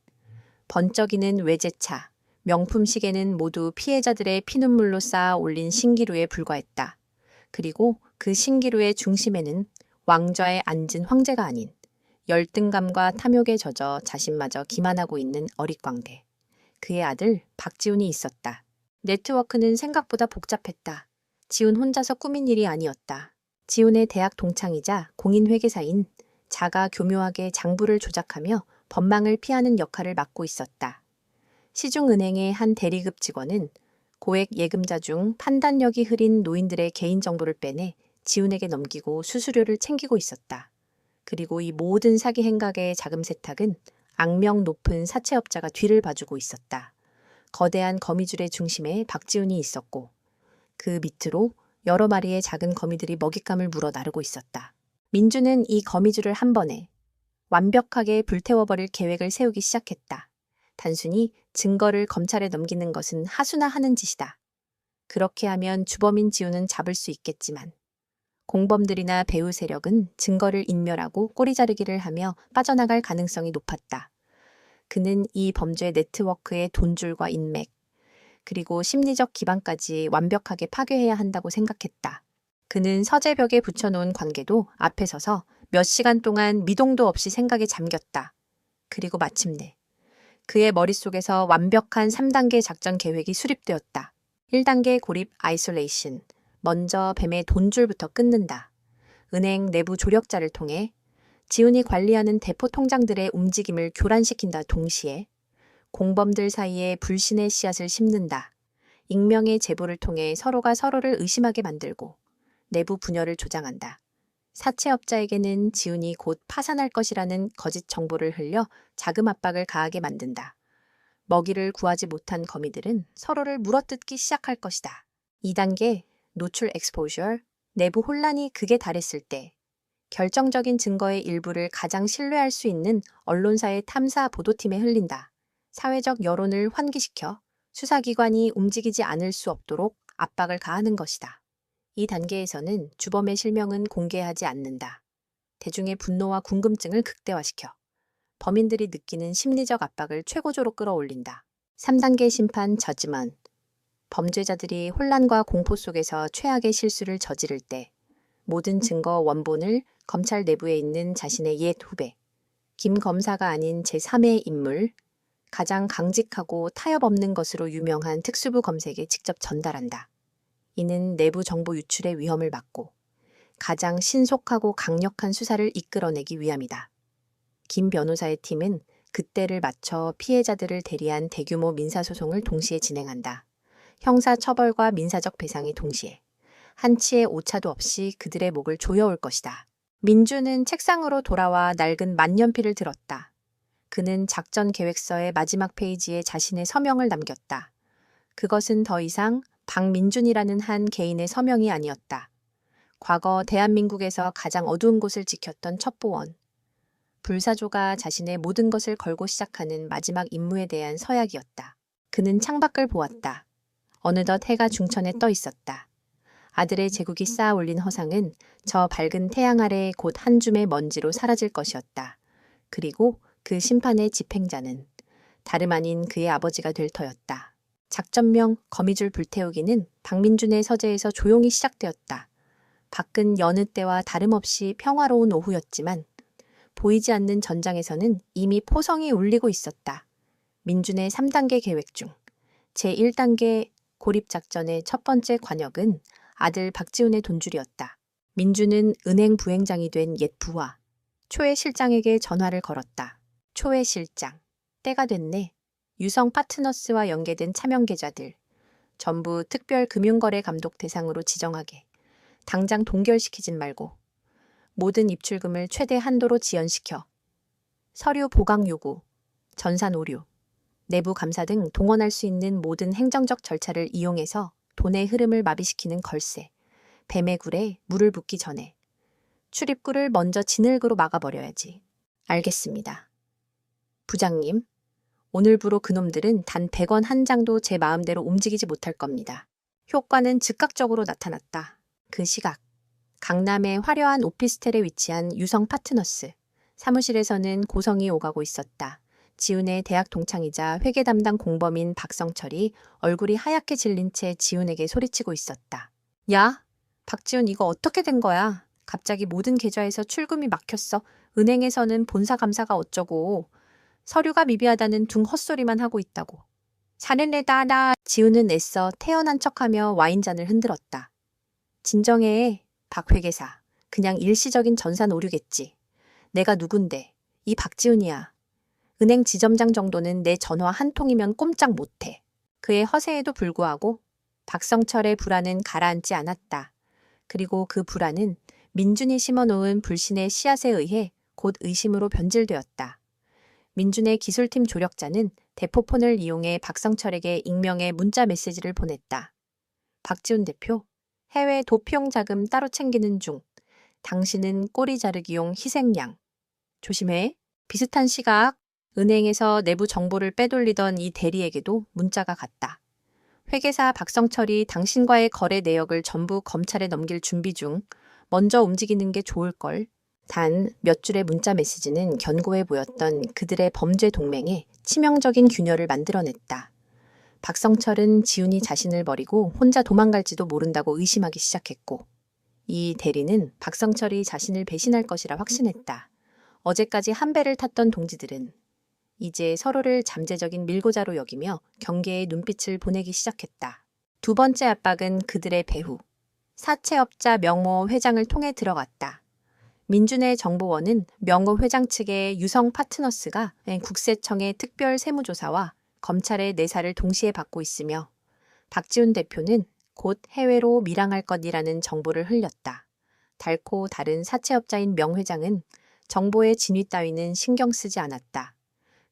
번쩍이는 외제차, 명품 시계는 모두 피해자들의 피눈물로 쌓아 올린 신기루에 불과했다. 그리고 그 신기루의 중심에는 왕좌에 앉은 황제가 아닌 열등감과 탐욕에 젖어 자신마저 기만하고 있는 어릿광대. 그의 아들 박지훈이 있었다. 네트워크는 생각보다 복잡했다. 지훈 혼자서 꾸민 일이 아니었다. 지훈의 대학 동창이자 공인회계사인 자가 교묘하게 장부를 조작하며 법망을 피하는 역할을 맡고 있었다. 시중은행의 한 대리급 직원은 고액 예금자 중 판단력이 흐린 노인들의 개인정보를 빼내 지훈에게 넘기고 수수료를 챙기고 있었다. 그리고 이 모든 사기 행각의 자금 세탁은 악명 높은 사채업자가 뒤를 봐주고 있었다. 거대한 거미줄의 중심에 박지훈이 있었고 그 밑으로 여러 마리의 작은 거미들이 먹잇감을 물어 나르고 있었다. 민주는 이 거미줄을 한 번에 완벽하게 불태워버릴 계획을 세우기 시작했다. 단순히 증거를 검찰에 넘기는 것은 하수나 하는 짓이다. 그렇게 하면 주범인 지훈은 잡을 수 있겠지만 공범들이나 배후 세력은 증거를 인멸하고 꼬리 자르기를 하며 빠져나갈 가능성이 높았다. 그는 이 범죄 네트워크의 돈줄과 인맥, 그리고 심리적 기반까지 완벽하게 파괴해야 한다고 생각했다. 그는 서재벽에 붙여놓은 관계도 앞에 서서 몇 시간 동안 미동도 없이 생각에 잠겼다. 그리고 마침내 그의 머릿속에서 완벽한 3단계 작전 계획이 수립되었다. 1단계 고립 아이솔레이션. 먼저 뱀의 돈줄부터 끊는다. 은행 내부 조력자를 통해 지훈이 관리하는 대포 통장들의 움직임을 교란시킨다. 동시에 공범들 사이에 불신의 씨앗을 심는다. 익명의 제보를 통해 서로가 서로를 의심하게 만들고 내부 분열을 조장한다. 사채업자에게는 지훈이 곧 파산할 것이라는 거짓 정보를 흘려 자금 압박을 가하게 만든다. 먹이를 구하지 못한 거미들은 서로를 물어뜯기 시작할 것이다. 2단계 노출 exposure. 내부 혼란이 극에 달했을 때 결정적인 증거의 일부를 가장 신뢰할 수 있는 언론사의 탐사 보도팀에 흘린다. 사회적 여론을 환기시켜 수사기관이 움직이지 않을 수 없도록 압박을 가하는 것이다. 이 단계에서는 주범의 실명은 공개하지 않는다. 대중의 분노와 궁금증을 극대화시켜 범인들이 느끼는 심리적 압박을 최고조로 끌어올린다. 3단계 심판 저지먼트. 범죄자들이 혼란과 공포 속에서 최악의 실수를 저지를 때 모든 증거 원본을 검찰 내부에 있는 자신의 옛 후배, 김 검사가 아닌 제3의 인물, 가장 강직하고 타협 없는 것으로 유명한 특수부 검색에 직접 전달한다. 이는 내부 정보 유출의 위험을 막고 가장 신속하고 강력한 수사를 이끌어내기 위함이다. 김 변호사의 팀은 그때를 맞춰 피해자들을 대리한 대규모 민사소송을 동시에 진행한다. 형사처벌과 민사적 배상이 동시에 한치의 오차도 없이 그들의 목을 조여올 것이다. 민주는 책상으로 돌아와 낡은 만년필을 들었다. 그는 작전 계획서의 마지막 페이지에 자신의 서명을 남겼다. 그것은 더 이상 박민준이라는 한 개인의 서명이 아니었다. 과거 대한민국에서 가장 어두운 곳을 지켰던 첩보원. 불사조가 자신의 모든 것을 걸고 시작하는 마지막 임무에 대한 서약이었다. 그는 창밖을 보았다. 어느덧 해가 중천에 떠 있었다. 아들의 제국이 쌓아 올린 허상은 저 밝은 태양 아래 곧 한 줌의 먼지로 사라질 것이었다. 그리고 그 심판의 집행자는 다름 아닌 그의 아버지가 될 터였다. 작전명 거미줄 불태우기는 박민준의 서재에서 조용히 시작되었다. 밖은 여느 때와 다름없이 평화로운 오후였지만 보이지 않는 전장에서는 이미 포성이 울리고 있었다. 민준의 3단계 계획 중 제1단계 고립작전의 첫 번째 관역은 아들 박지훈의 돈줄이었다. 민준은 은행 부행장이 된 옛 부하 초회 실장에게 전화를 걸었다. 초회 실장, 때가 됐네. 유성 파트너스와 연계된 차명 계좌들 전부 특별금융거래 감독 대상으로 지정하게. 당장 동결시키진 말고 모든 입출금을 최대 한도로 지연시켜. 서류 보강 요구, 전산 오류, 내부 감사 등 동원할 수 있는 모든 행정적 절차를 이용해서 돈의 흐름을 마비시키는 걸세, 뱀의 굴에 물을 붓기 전에 출입구를 먼저 진흙으로 막아버려야지. 알겠습니다. 부장님, 오늘부로 그놈들은 단 100원 한 장도 제 마음대로 움직이지 못할 겁니다. 효과는 즉각적으로 나타났다. 그 시각, 강남의 화려한 오피스텔에 위치한 유성 파트너스. 사무실에서는 고성이 오가고 있었다. 지훈의 대학 동창이자 회계 담당 공범인 박성철이 얼굴이 하얗게 질린 채 지훈에게 소리치고 있었다. 야, 박지훈 이거 어떻게 된 거야? 갑자기 모든 계좌에서 출금이 막혔어. 은행에서는 본사 감사가 어쩌고. 서류가 미비하다는 둥 헛소리만 하고 있다고. 사는애다 나. 지훈은 애써 태연한 척하며 와인잔을 흔들었다. 진정해, 박 회계사. 그냥 일시적인 전산 오류겠지. 내가 누군데. 이 박지훈이야. 은행 지점장 정도는 내 전화 한 통이면 꼼짝 못해. 그의 허세에도 불구하고 박성철의 불안은 가라앉지 않았다. 그리고 그 불안은 민준이 심어놓은 불신의 씨앗에 의해 곧 의심으로 변질되었다. 민준의 기술팀 조력자는 대포폰을 이용해 박성철에게 익명의 문자 메시지를 보냈다. 박지훈 대표, 해외 도피용 자금 따로 챙기는 중. 당신은 꼬리 자르기용 희생양. 조심해. 비슷한 시각 은행에서 내부 정보를 빼돌리던 이 대리에게도 문자가 갔다. 회계사 박성철이 당신과의 거래 내역을 전부 검찰에 넘길 준비 중. 먼저 움직이는 게 좋을걸. 단 몇 줄의 문자 메시지는 견고해 보였던 그들의 범죄 동맹에 치명적인 균열을 만들어냈다. 박성철은 지훈이 자신을 버리고 혼자 도망갈지도 모른다고 의심하기 시작했고, 이 대리는 박성철이 자신을 배신할 것이라 확신했다. 어제까지 한 배를 탔던 동지들은 이제 서로를 잠재적인 밀고자로 여기며 경계의 눈빛을 보내기 시작했다. 두 번째 압박은 그들의 배후, 사채업자 명호 회장을 통해 들어갔다. 민준의 정보원은 명호 회장 측의 유성 파트너스가 국세청의 특별 세무조사와 검찰의 내사를 동시에 받고 있으며 박지훈 대표는 곧 해외로 밀항할 것이라는 정보를 흘렸다. 달코 다른 사채업자인 명 회장은 정보의 진위 따위는 신경 쓰지 않았다.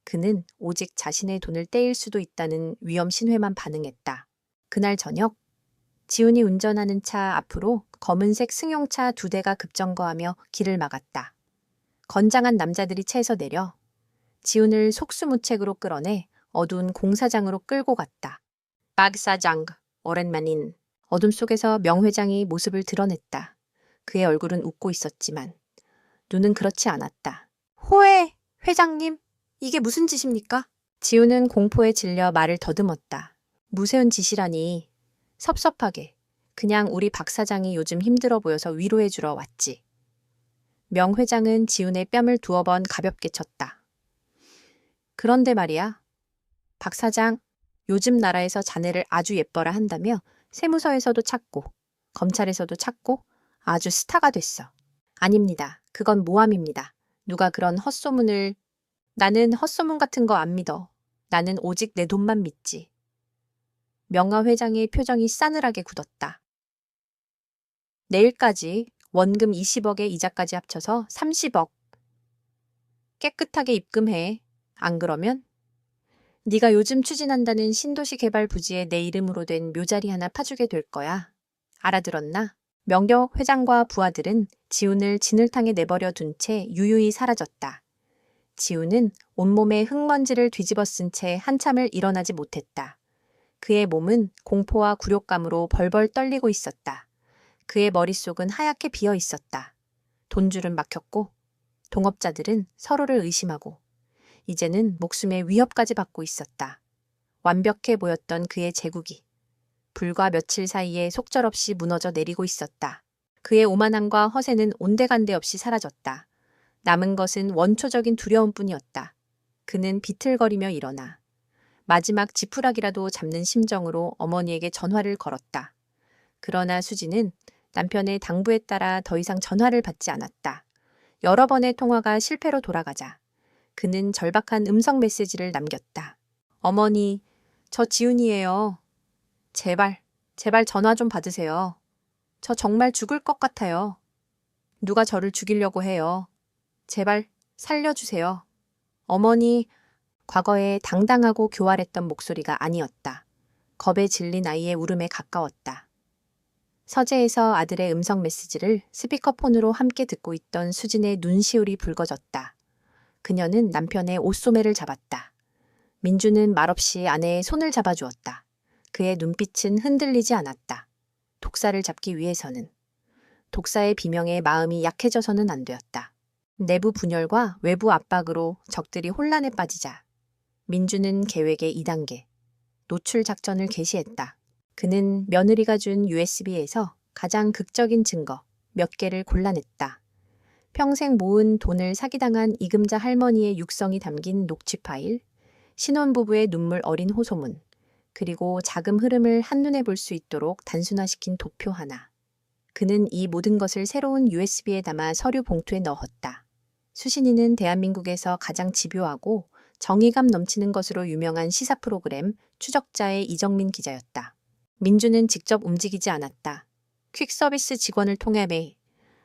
그는 오직 자신의 돈을 떼일 수도 있다는 위험 신회만 반응했다. 그날 저녁, 지훈이 운전하는 차 앞으로 검은색 승용차 2대가 급정거하며 길을 막았다. 건장한 남자들이 차에서 내려 지훈을 속수무책으로 끌어내 어두운 공사장으로 끌고 갔다. 박 사장, 오랜만인. 어둠 속에서 명 회장이 모습을 드러냈다. 그의 얼굴은 웃고 있었지만 눈은 그렇지 않았다. 호해, 회장님, 이게 무슨 짓입니까? 지훈은 공포에 질려 말을 더듬었다. 무세운 짓이라니. 섭섭하게. 그냥 우리 박 사장이 요즘 힘들어 보여서 위로해주러 왔지. 명 회장은 지훈의 뺨을 2번 가볍게 쳤다. 그런데 말이야. 박 사장, 요즘 나라에서 자네를 아주 예뻐라 한다며 세무서에서도 찾고 검찰에서도 찾고 아주 스타가 됐어. 아닙니다. 그건 모함입니다. 누가 그런 헛소문을... 나는 헛소문 같은 거 안 믿어. 나는 오직 내 돈만 믿지. 명화 회장의 표정이 싸늘하게 굳었다. 내일까지 원금 20억에 이자까지 합쳐서 30억. 깨끗하게 입금해. 안 그러면 네가 요즘 추진한다는 신도시 개발 부지에 내 이름으로 된 묘자리 하나 파주게 될 거야. 알아들었나? 명력 회장과 부하들은 지훈을 진흙탕에 내버려 둔 채 유유히 사라졌다. 지훈은 온몸에 흙먼지를 뒤집어 쓴 채 한참을 일어나지 못했다. 그의 몸은 공포와 굴욕감으로 벌벌 떨리고 있었다. 그의 머릿속은 하얗게 비어 있었다. 돈줄은 막혔고 동업자들은 서로를 의심하고 이제는 목숨의 위협까지 받고 있었다. 완벽해 보였던 그의 제국이 불과 며칠 사이에 속절없이 무너져 내리고 있었다. 그의 오만함과 허세는 온데간데 없이 사라졌다. 남은 것은 원초적인 두려움뿐이었다. 그는 비틀거리며 일어나 마지막 지푸라기라도 잡는 심정으로 어머니에게 전화를 걸었다. 그러나 수지는 남편의 당부에 따라 더 이상 전화를 받지 않았다. 여러 번의 통화가 실패로 돌아가자 그는 절박한 음성 메시지를 남겼다. 어머니, 저 지훈이에요. 제발 전화 좀 받으세요. 저 정말 죽을 것 같아요. 누가 저를 죽이려고 해요. 제발 살려주세요. 어머니, 과거에 당당하고 교활했던 목소리가 아니었다. 겁에 질린 아이의 울음에 가까웠다. 서재에서 아들의 음성 메시지를 스피커폰으로 함께 듣고 있던 수진의 눈시울이 붉어졌다. 그녀는 남편의 옷소매를 잡았다. 민주는 말없이 아내의 손을 잡아주었다. 그의 눈빛은 흔들리지 않았다. 독사를 잡기 위해서는. 독사의 비명에 마음이 약해져서는 안 되었다. 내부 분열과 외부 압박으로 적들이 혼란에 빠지자 민주는 계획의 2단계, 노출 작전을 개시했다. 그는 며느리가 준 USB에서 가장 극적인 증거 몇 개를 골라냈다. 평생 모은 돈을 사기당한 이금자 할머니의 육성이 담긴 녹취 파일, 신혼부부의 눈물 어린 호소문, 그리고 자금 흐름을 한눈에 볼 수 있도록 단순화시킨 도표 하나. 그는 이 모든 것을 새로운 USB에 담아 서류 봉투에 넣었다. 수신이는 대한민국에서 가장 집요하고 정의감 넘치는 것으로 유명한 시사 프로그램 추적자의 이정민 기자였다. 민주는 직접 움직이지 않았다. 퀵서비스 직원을 통해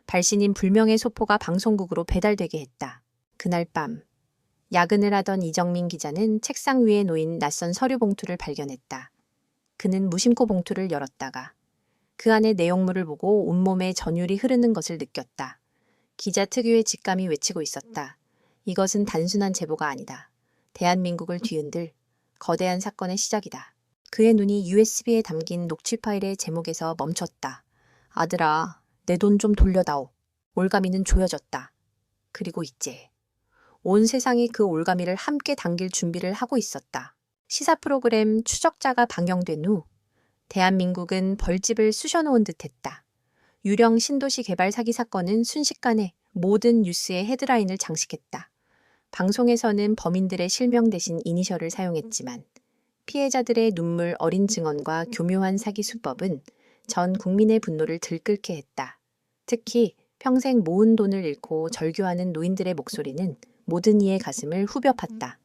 발신인 불명의 소포가 방송국으로 배달되게 했다. 그날 밤 야근을 하던 이정민 기자는 책상 위에 놓인 낯선 서류 봉투를 발견했다. 그는 무심코 봉투를 열었다가 그 안의 내용물을 보고 온몸에 전율이 흐르는 것을 느꼈다. 기자 특유의 직감이 외치고 있었다. 이것은 단순한 제보가 아니다. 대한민국을 뒤흔들 거대한 사건의 시작이다. 그의 눈이 USB에 담긴 녹취 파일의 제목에서 멈췄다. 아들아, 내 돈 좀 돌려다오. 올가미는 조여졌다. 그리고 이제 온 세상이 그 올가미를 함께 당길 준비를 하고 있었다. 시사 프로그램 추적자가 방영된 후 대한민국은 벌집을 쑤셔놓은 듯했다. 유령 신도시 개발 사기 사건은 순식간에 모든 뉴스의 헤드라인을 장식했다. 방송에서는 범인들의 실명 대신 이니셜을 사용했지만 피해자들의 눈물 어린 증언과 교묘한 사기 수법은 전 국민의 분노를 들끓게 했다. 특히 평생 모은 돈을 잃고 절규하는 노인들의 목소리는 모든 이의 가슴을 후벼 팠다.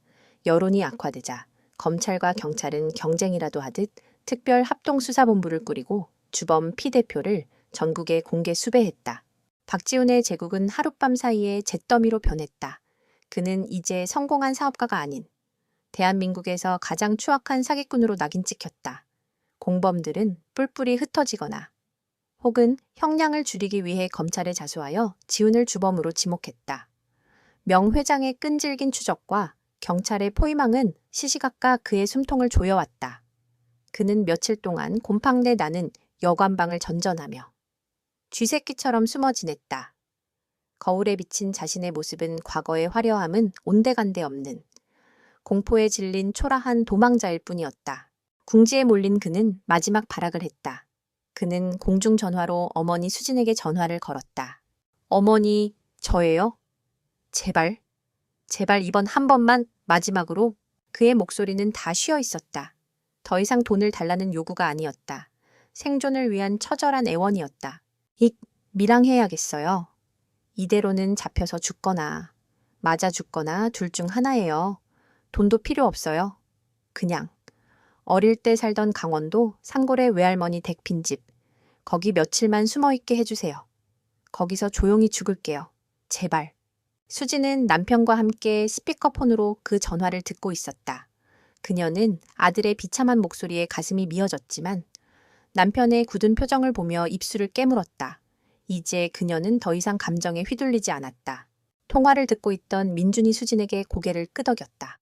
여론이 악화되자 검찰과 경찰은 경쟁이라도 하듯 특별 합동수사본부를 꾸리고 주범 피 대표를 전국에 공개 수배했다. 박지훈의 제국은 하룻밤 사이에 잿더미로 변했다. 그는 이제 성공한 사업가가 아닌 대한민국에서 가장 추악한 사기꾼으로 낙인 찍혔다. 공범들은 뿔뿔이 흩어지거나 혹은 형량을 줄이기 위해 검찰에 자수하여 지훈을 주범으로 지목했다. 명 회장의 끈질긴 추적과 경찰의 포위망은 시시각각 그의 숨통을 조여왔다. 그는 며칠 동안 곰팡 내 나는 여관방을 전전하며 쥐새끼처럼 숨어 지냈다. 거울에 비친 자신의 모습은 과거의 화려함은 온데간데 없는 공포에 질린 초라한 도망자일 뿐이었다. 궁지에 몰린 그는 마지막 발악을 했다. 그는 공중전화로 어머니 수진에게 전화를 걸었다. 어머니, 저예요? 제발, 제발 이번 한 번만 마지막으로. 그의 목소리는 다 쉬어 있었다. 더 이상 돈을 달라는 요구가 아니었다. 생존을 위한 처절한 애원이었다. 밀항해야겠어요. 이대로는 잡혀서 죽거나 맞아 죽거나 둘 중 하나예요. 돈도 필요 없어요. 그냥 어릴 때 살던 강원도 산골의 외할머니 댁 빈집. 거기 며칠만 숨어있게 해주세요. 거기서 조용히 죽을게요. 제발. 수지는 남편과 함께 스피커폰으로 그 전화를 듣고 있었다. 그녀는 아들의 비참한 목소리에 가슴이 미어졌지만 남편의 굳은 표정을 보며 입술을 깨물었다. 이제 그녀는 더 이상 감정에 휘둘리지 않았다. 통화를 듣고 있던 민준이 수진에게 고개를 끄덕였다.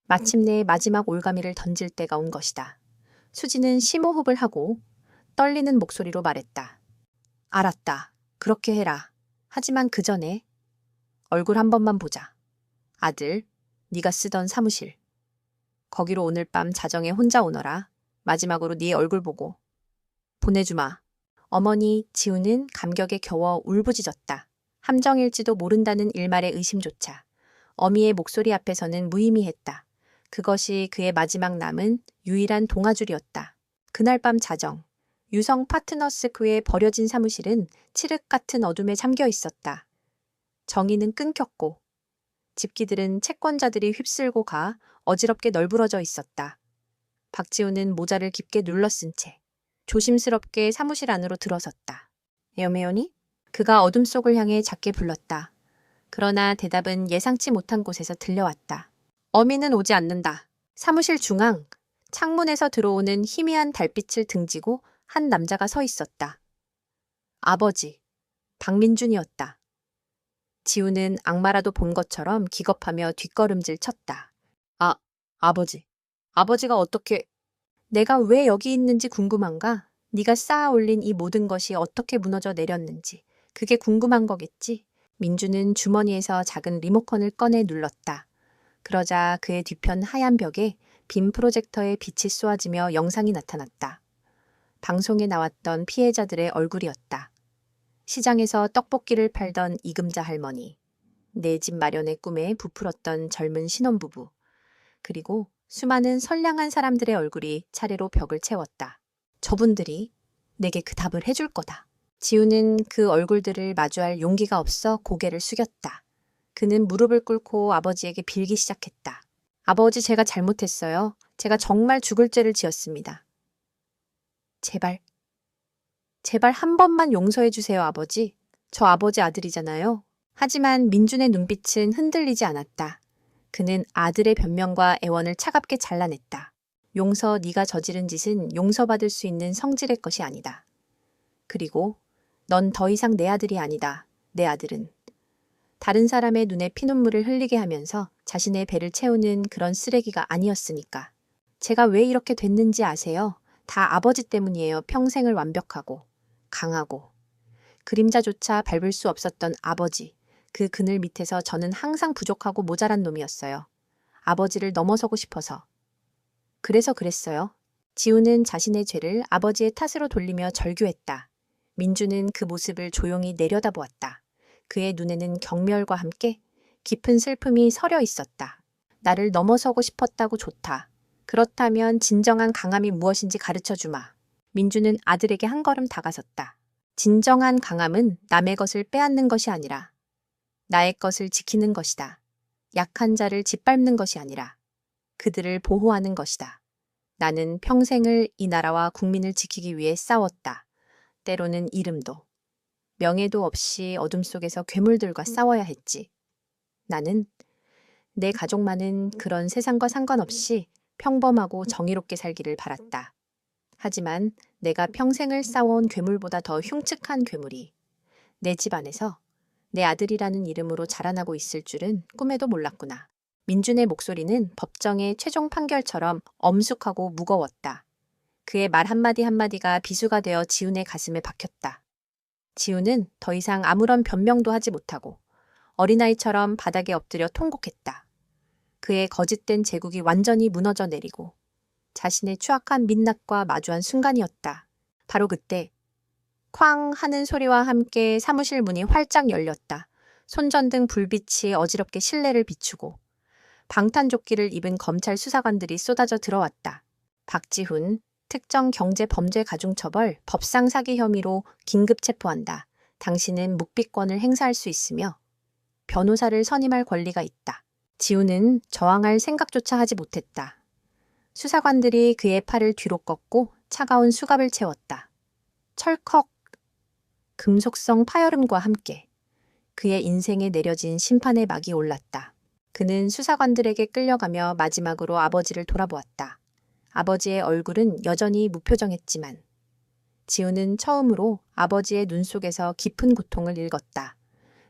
마침내 마지막 올가미를 던질 때가 온 것이다. 수진은 심호흡을 하고 떨리는 목소리로 말했다. 알았다. 그렇게 해라. 하지만 그 전에 얼굴 한 번만 보자. 아들, 네가 쓰던 사무실. 거기로 오늘 밤 자정에 혼자 오너라. 마지막으로 네 얼굴 보고. 보내주마. 어머니 지우는 감격에 겨워 울부짖었다. 함정일지도 모른다는 일말의 의심조차 어미의 목소리 앞에서는 무의미했다. 그것이 그의 마지막 남은 유일한 동아줄이었다. 그날 밤 자정, 유성 파트너스크의 버려진 사무실은 칠흑 같은 어둠에 잠겨 있었다. 정의는 끊겼고 집기들은 채권자들이 휩쓸고 가 어지럽게 널브러져 있었다. 박지훈은 모자를 깊게 눌러쓴 채 조심스럽게 사무실 안으로 들어섰다. 여매오니? 그가 어둠 속을 향해 작게 불렀다. 그러나 대답은 예상치 못한 곳에서 들려왔다. 어미는 오지 않는다. 사무실 중앙, 창문에서 들어오는 희미한 달빛을 등지고 한 남자가 서 있었다. 아버지, 박민준이었다. 지우는 악마라도 본 것처럼 기겁하며 뒷걸음질 쳤다. 아버지. 아버지가 어떻게... 내가 왜 여기 있는지 궁금한가? 네가 쌓아 올린 이 모든 것이 어떻게 무너져 내렸는지. 그게 궁금한 거겠지? 민주는 주머니에서 작은 리모컨을 꺼내 눌렀다. 그러자 그의 뒤편 하얀 벽에 빔 프로젝터의 빛이 쏘아지며 영상이 나타났다. 방송에 나왔던 피해자들의 얼굴이었다. 시장에서 떡볶이를 팔던 이금자 할머니, 내 집 마련의 꿈에 부풀었던 젊은 신혼부부, 그리고 수많은 선량한 사람들의 얼굴이 차례로 벽을 채웠다. 저분들이 내게 그 답을 해줄 거다. 지우는 그 얼굴들을 마주할 용기가 없어 고개를 숙였다. 그는 무릎을 꿇고 아버지에게 빌기 시작했다. 아버지, 제가 잘못했어요. 제가 정말 죽을 죄를 지었습니다. 제발 한 번만 용서해 주세요, 아버지. 저 아버지 아들이잖아요. 하지만 민준의 눈빛은 흔들리지 않았다. 그는 아들의 변명과 애원을 차갑게 잘라냈다. 용서, 네가 저지른 짓은 용서받을 수 있는 성질의 것이 아니다. 그리고 넌 더 이상 내 아들이 아니다. 내 아들은 다른 사람의 눈에 피눈물을 흘리게 하면서 자신의 배를 채우는 그런 쓰레기가 아니었으니까. 제가 왜 이렇게 됐는지 아세요? 다 아버지 때문이에요. 평생을 완벽하고 강하고 그림자조차 밟을 수 없었던 아버지. 그 그늘 밑에서 저는 항상 부족하고 모자란 놈이었어요. 아버지를 넘어서고 싶어서. 그래서 그랬어요. 지우는 자신의 죄를 아버지의 탓으로 돌리며 절규했다. 민주는 그 모습을 조용히 내려다보았다. 그의 눈에는 경멸과 함께 깊은 슬픔이 서려 있었다. 나를 넘어서고 싶었다고 좋다. 그렇다면 진정한 강함이 무엇인지 가르쳐 주마. 민주는 아들에게 한 걸음 다가섰다. 진정한 강함은 남의 것을 빼앗는 것이 아니라 나의 것을 지키는 것이다. 약한 자를 짓밟는 것이 아니라 그들을 보호하는 것이다. 나는 평생을 이 나라와 국민을 지키기 위해 싸웠다. 때로는 이름도, 명예도 없이 어둠 속에서 괴물들과 싸워야 했지. 나는 내 가족만은 그런 세상과 상관없이 평범하고 정의롭게 살기를 바랐다. 하지만 내가 평생을 싸워온 괴물보다 더 흉측한 괴물이 내 집 안에서 내 아들이라는 이름으로 자라나고 있을 줄은 꿈에도 몰랐구나. 민준의 목소리는 법정의 최종 판결처럼 엄숙하고 무거웠다. 그의 말 한마디 한마디가 비수가 되어 지훈의 가슴에 박혔다. 지훈은 더 이상 아무런 변명도 하지 못하고 어린아이처럼 바닥에 엎드려 통곡했다. 그의 거짓된 제국이 완전히 무너져 내리고 자신의 추악한 민낯과 마주한 순간이었다. 바로 그때 쾅 하는 소리와 함께 사무실 문이 활짝 열렸다. 손전등 불빛이 어지럽게 실내를 비추고 방탄조끼를 입은 검찰 수사관들이 쏟아져 들어왔다. 박지훈, 특정경제범죄가중처벌 법상 사기 혐의로 긴급 체포한다. 당신은 묵비권을 행사할 수 있으며 변호사를 선임할 권리가 있다. 지훈은 저항할 생각조차 하지 못했다. 수사관들이 그의 팔을 뒤로 꺾고 차가운 수갑을 채웠다. 철컥! 금속성 파열음과 함께 그의 인생에 내려진 심판의 막이 올랐다. 그는 수사관들에게 끌려가며 마지막으로 아버지를 돌아보았다. 아버지의 얼굴은 여전히 무표정했지만 지훈은 처음으로 아버지의 눈 속에서 깊은 고통을 읽었다.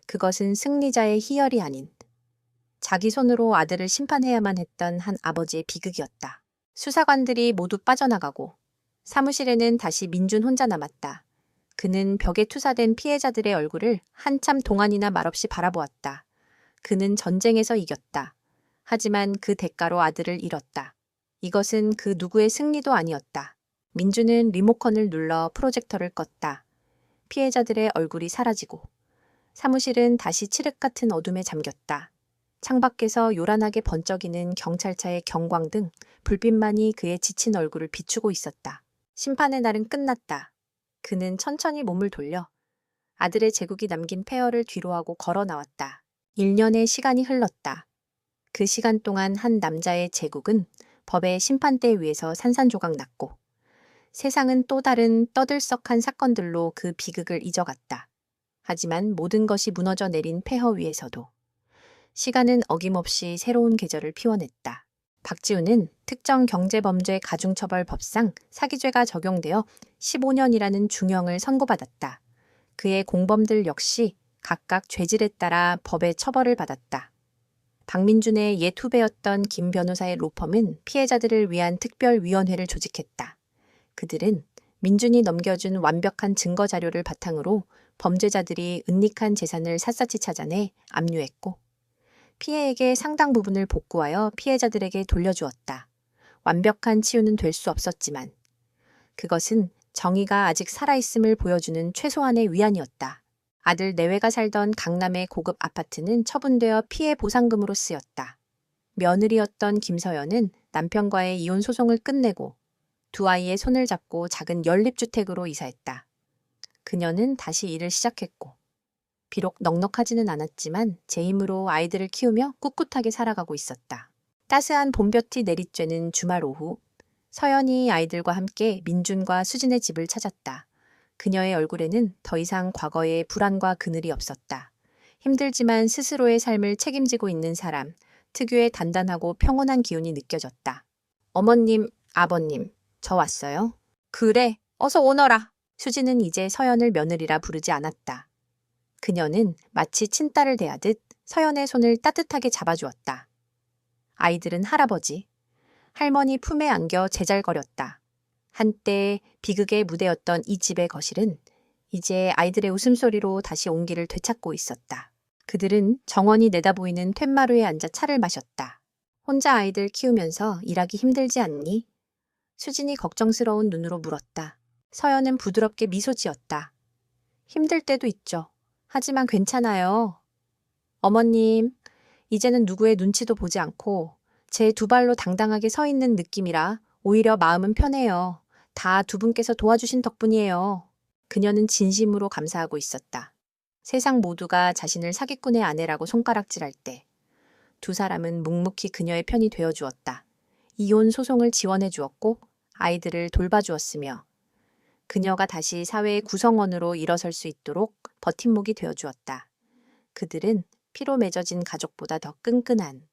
그것은 승리자의 희열이 아닌 자기 손으로 아들을 심판해야만 했던 한 아버지의 비극이었다. 수사관들이 모두 빠져나가고 사무실에는 다시 민준 혼자 남았다. 그는 벽에 투사된 피해자들의 얼굴을 한참 동안이나 말없이 바라보았다. 그는 전쟁에서 이겼다. 하지만 그 대가로 아들을 잃었다. 이것은 그 누구의 승리도 아니었다. 민주는 리모컨을 눌러 프로젝터를 껐다. 피해자들의 얼굴이 사라지고 사무실은 다시 칠흑 같은 어둠에 잠겼다. 창밖에서 요란하게 번쩍이는 경찰차의 경광등, 불빛만이 그의 지친 얼굴을 비추고 있었다. 심판의 날은 끝났다. 그는 천천히 몸을 돌려 아들의 제국이 남긴 폐허를 뒤로하고 걸어 나왔다. 1년의 시간이 흘렀다. 그 시간 동안 한 남자의 제국은 법의 심판대 위에서 산산조각 났고 세상은 또 다른 떠들썩한 사건들로 그 비극을 잊어갔다. 하지만 모든 것이 무너져 내린 폐허 위에서도 시간은 어김없이 새로운 계절을 피워냈다. 박지훈은 특정경제범죄가중처벌법상 사기죄가 적용되어 15년이라는 중형을 선고받았다. 그의 공범들 역시 각각 죄질에 따라 법의 처벌을 받았다. 박민준의 옛 후배였던 김 변호사의 로펌은 피해자들을 위한 특별위원회를 조직했다. 그들은 민준이 넘겨준 완벽한 증거 자료를 바탕으로 범죄자들이 은닉한 재산을 샅샅이 찾아내 압류했고 피해액의 상당 부분을 복구하여 피해자들에게 돌려주었다. 완벽한 치유는 될 수 없었지만 그것은 정의가 아직 살아있음을 보여주는 최소한의 위안이었다. 아들 내외가 살던 강남의 고급 아파트는 처분되어 피해 보상금으로 쓰였다. 며느리였던 김서연은 남편과의 이혼 소송을 끝내고 두 아이의 손을 잡고 작은 연립주택으로 이사했다. 그녀는 다시 일을 시작했고 비록 넉넉하지는 않았지만 제 힘으로 아이들을 키우며 꿋꿋하게 살아가고 있었다. 따스한 봄볕이 내리쬐는 주말 오후 서연이 아이들과 함께 민준과 수진의 집을 찾았다. 그녀의 얼굴에는 더 이상 과거의 불안과 그늘이 없었다. 힘들지만 스스로의 삶을 책임지고 있는 사람, 특유의 단단하고 평온한 기운이 느껴졌다. 어머님, 아버님, 저 왔어요? 그래, 어서 오너라. 수진은 이제 서연을 며느리라 부르지 않았다. 그녀는 마치 친딸을 대하듯 서연의 손을 따뜻하게 잡아주었다. 아이들은 할아버지, 할머니 품에 안겨 제잘거렸다. 한때 비극의 무대였던 이 집의 거실은 이제 아이들의 웃음소리로 다시 온기를 되찾고 있었다. 그들은 정원이 내다보이는 툇마루에 앉아 차를 마셨다. 혼자 아이들 키우면서 일하기 힘들지 않니? 수진이 걱정스러운 눈으로 물었다. 서연은 부드럽게 미소 지었다. 힘들 때도 있죠. 하지만 괜찮아요. 어머님, 이제는 누구의 눈치도 보지 않고 제 두 발로 당당하게 서 있는 느낌이라 오히려 마음은 편해요. 다 두 분께서 도와주신 덕분이에요. 그녀는 진심으로 감사하고 있었다. 세상 모두가 자신을 사기꾼의 아내라고 손가락질할 때 두 사람은 묵묵히 그녀의 편이 되어 주었다. 이혼 소송을 지원해 주었고 아이들을 돌봐주었으며 그녀가 다시 사회의 구성원으로 일어설 수 있도록 버팀목이 되어 주었다. 그들은 피로 맺어진 가족보다 더 끈끈한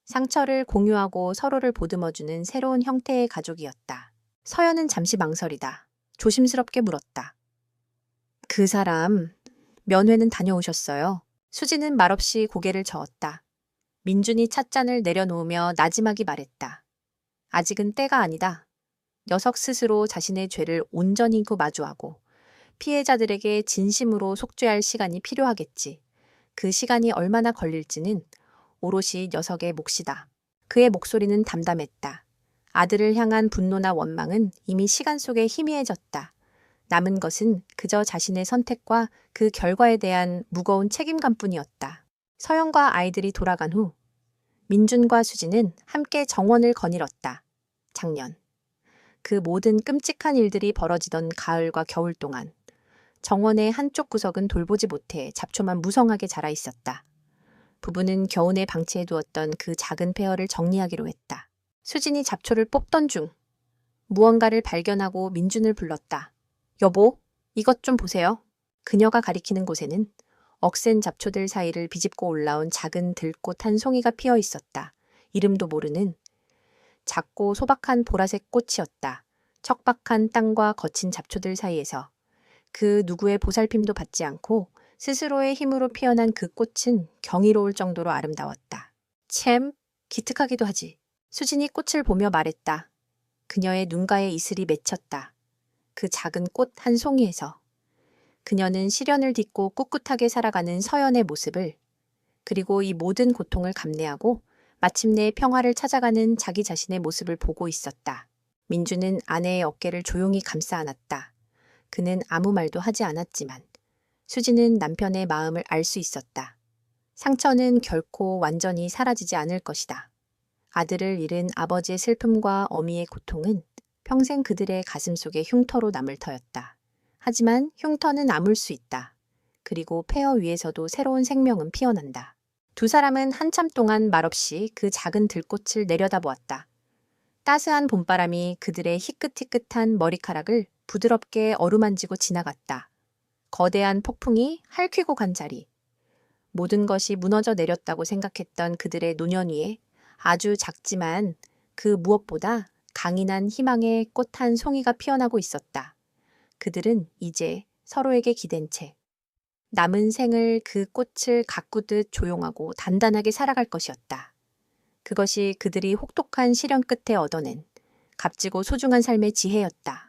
상처를 공유하고 서로를 보듬어주는 새로운 형태의 가족이었다. 서연은 잠시 망설이다. 조심스럽게 물었다. 그 사람 면회는 다녀오셨어요? 수지는 말없이 고개를 저었다. 민준이 찻잔을 내려놓으며 나지막이 말했다. 아직은 때가 아니다. 녀석 스스로 자신의 죄를 온전히 마주하고 피해자들에게 진심으로 속죄할 시간이 필요하겠지. 그 시간이 얼마나 걸릴지는 오롯이 녀석의 몫이다. 그의 목소리는 담담했다. 아들을 향한 분노나 원망은 이미 시간 속에 희미해졌다. 남은 것은 그저 자신의 선택과 그 결과에 대한 무거운 책임감뿐이었다. 서연과 아이들이 돌아간 후 민준과 수지는 함께 정원을 거닐었다. 작년. 그 모든 끔찍한 일들이 벌어지던 가을과 겨울 동안 정원의 한쪽 구석은 돌보지 못해 잡초만 무성하게 자라 있었다. 부부는 겨우내 방치해 두었던 그 작은 폐허를 정리하기로 했다. 수진이 잡초를 뽑던 중 무언가를 발견하고 민준을 불렀다. 여보, 이것 좀 보세요. 그녀가 가리키는 곳에는 억센 잡초들 사이를 비집고 올라온 작은 들꽃 한 송이가 피어 있었다. 이름도 모르는 작고 소박한 보라색 꽃이었다. 척박한 땅과 거친 잡초들 사이에서 그 누구의 보살핌도 받지 않고 스스로의 힘으로 피어난 그 꽃은 경이로울 정도로 아름다웠다. 참, 기특하기도 하지. 수진이 꽃을 보며 말했다. 그녀의 눈가에 이슬이 맺혔다. 그 작은 꽃 한 송이에서 그녀는 시련을 딛고 꿋꿋하게 살아가는 서연의 모습을, 그리고 이 모든 고통을 감내하고 마침내 평화를 찾아가는 자기 자신의 모습을 보고 있었다. 민주는 아내의 어깨를 조용히 감싸 안았다. 그는 아무 말도 하지 않았지만 수지는 남편의 마음을 알 수 있었다. 상처는 결코 완전히 사라지지 않을 것이다. 아들을 잃은 아버지의 슬픔과 어미의 고통은 평생 그들의 가슴 속에 흉터로 남을 터였다. 하지만 흉터는 아물 수 있다. 그리고 폐허 위에서도 새로운 생명은 피어난다. 두 사람은 한참 동안 말없이 그 작은 들꽃을 내려다보았다. 따스한 봄바람이 그들의 희끗희끗한 머리카락을 부드럽게 어루만지고 지나갔다. 거대한 폭풍이 핥히고 간 자리. 모든 것이 무너져 내렸다고 생각했던 그들의 노년 위에 아주 작지만 그 무엇보다 강인한 희망의 꽃 한 송이가 피어나고 있었다. 그들은 이제 서로에게 기댄 채 남은 생을 그 꽃을 가꾸듯 조용하고 단단하게 살아갈 것이었다. 그것이 그들이 혹독한 시련 끝에 얻어낸 값지고 소중한 삶의 지혜였다.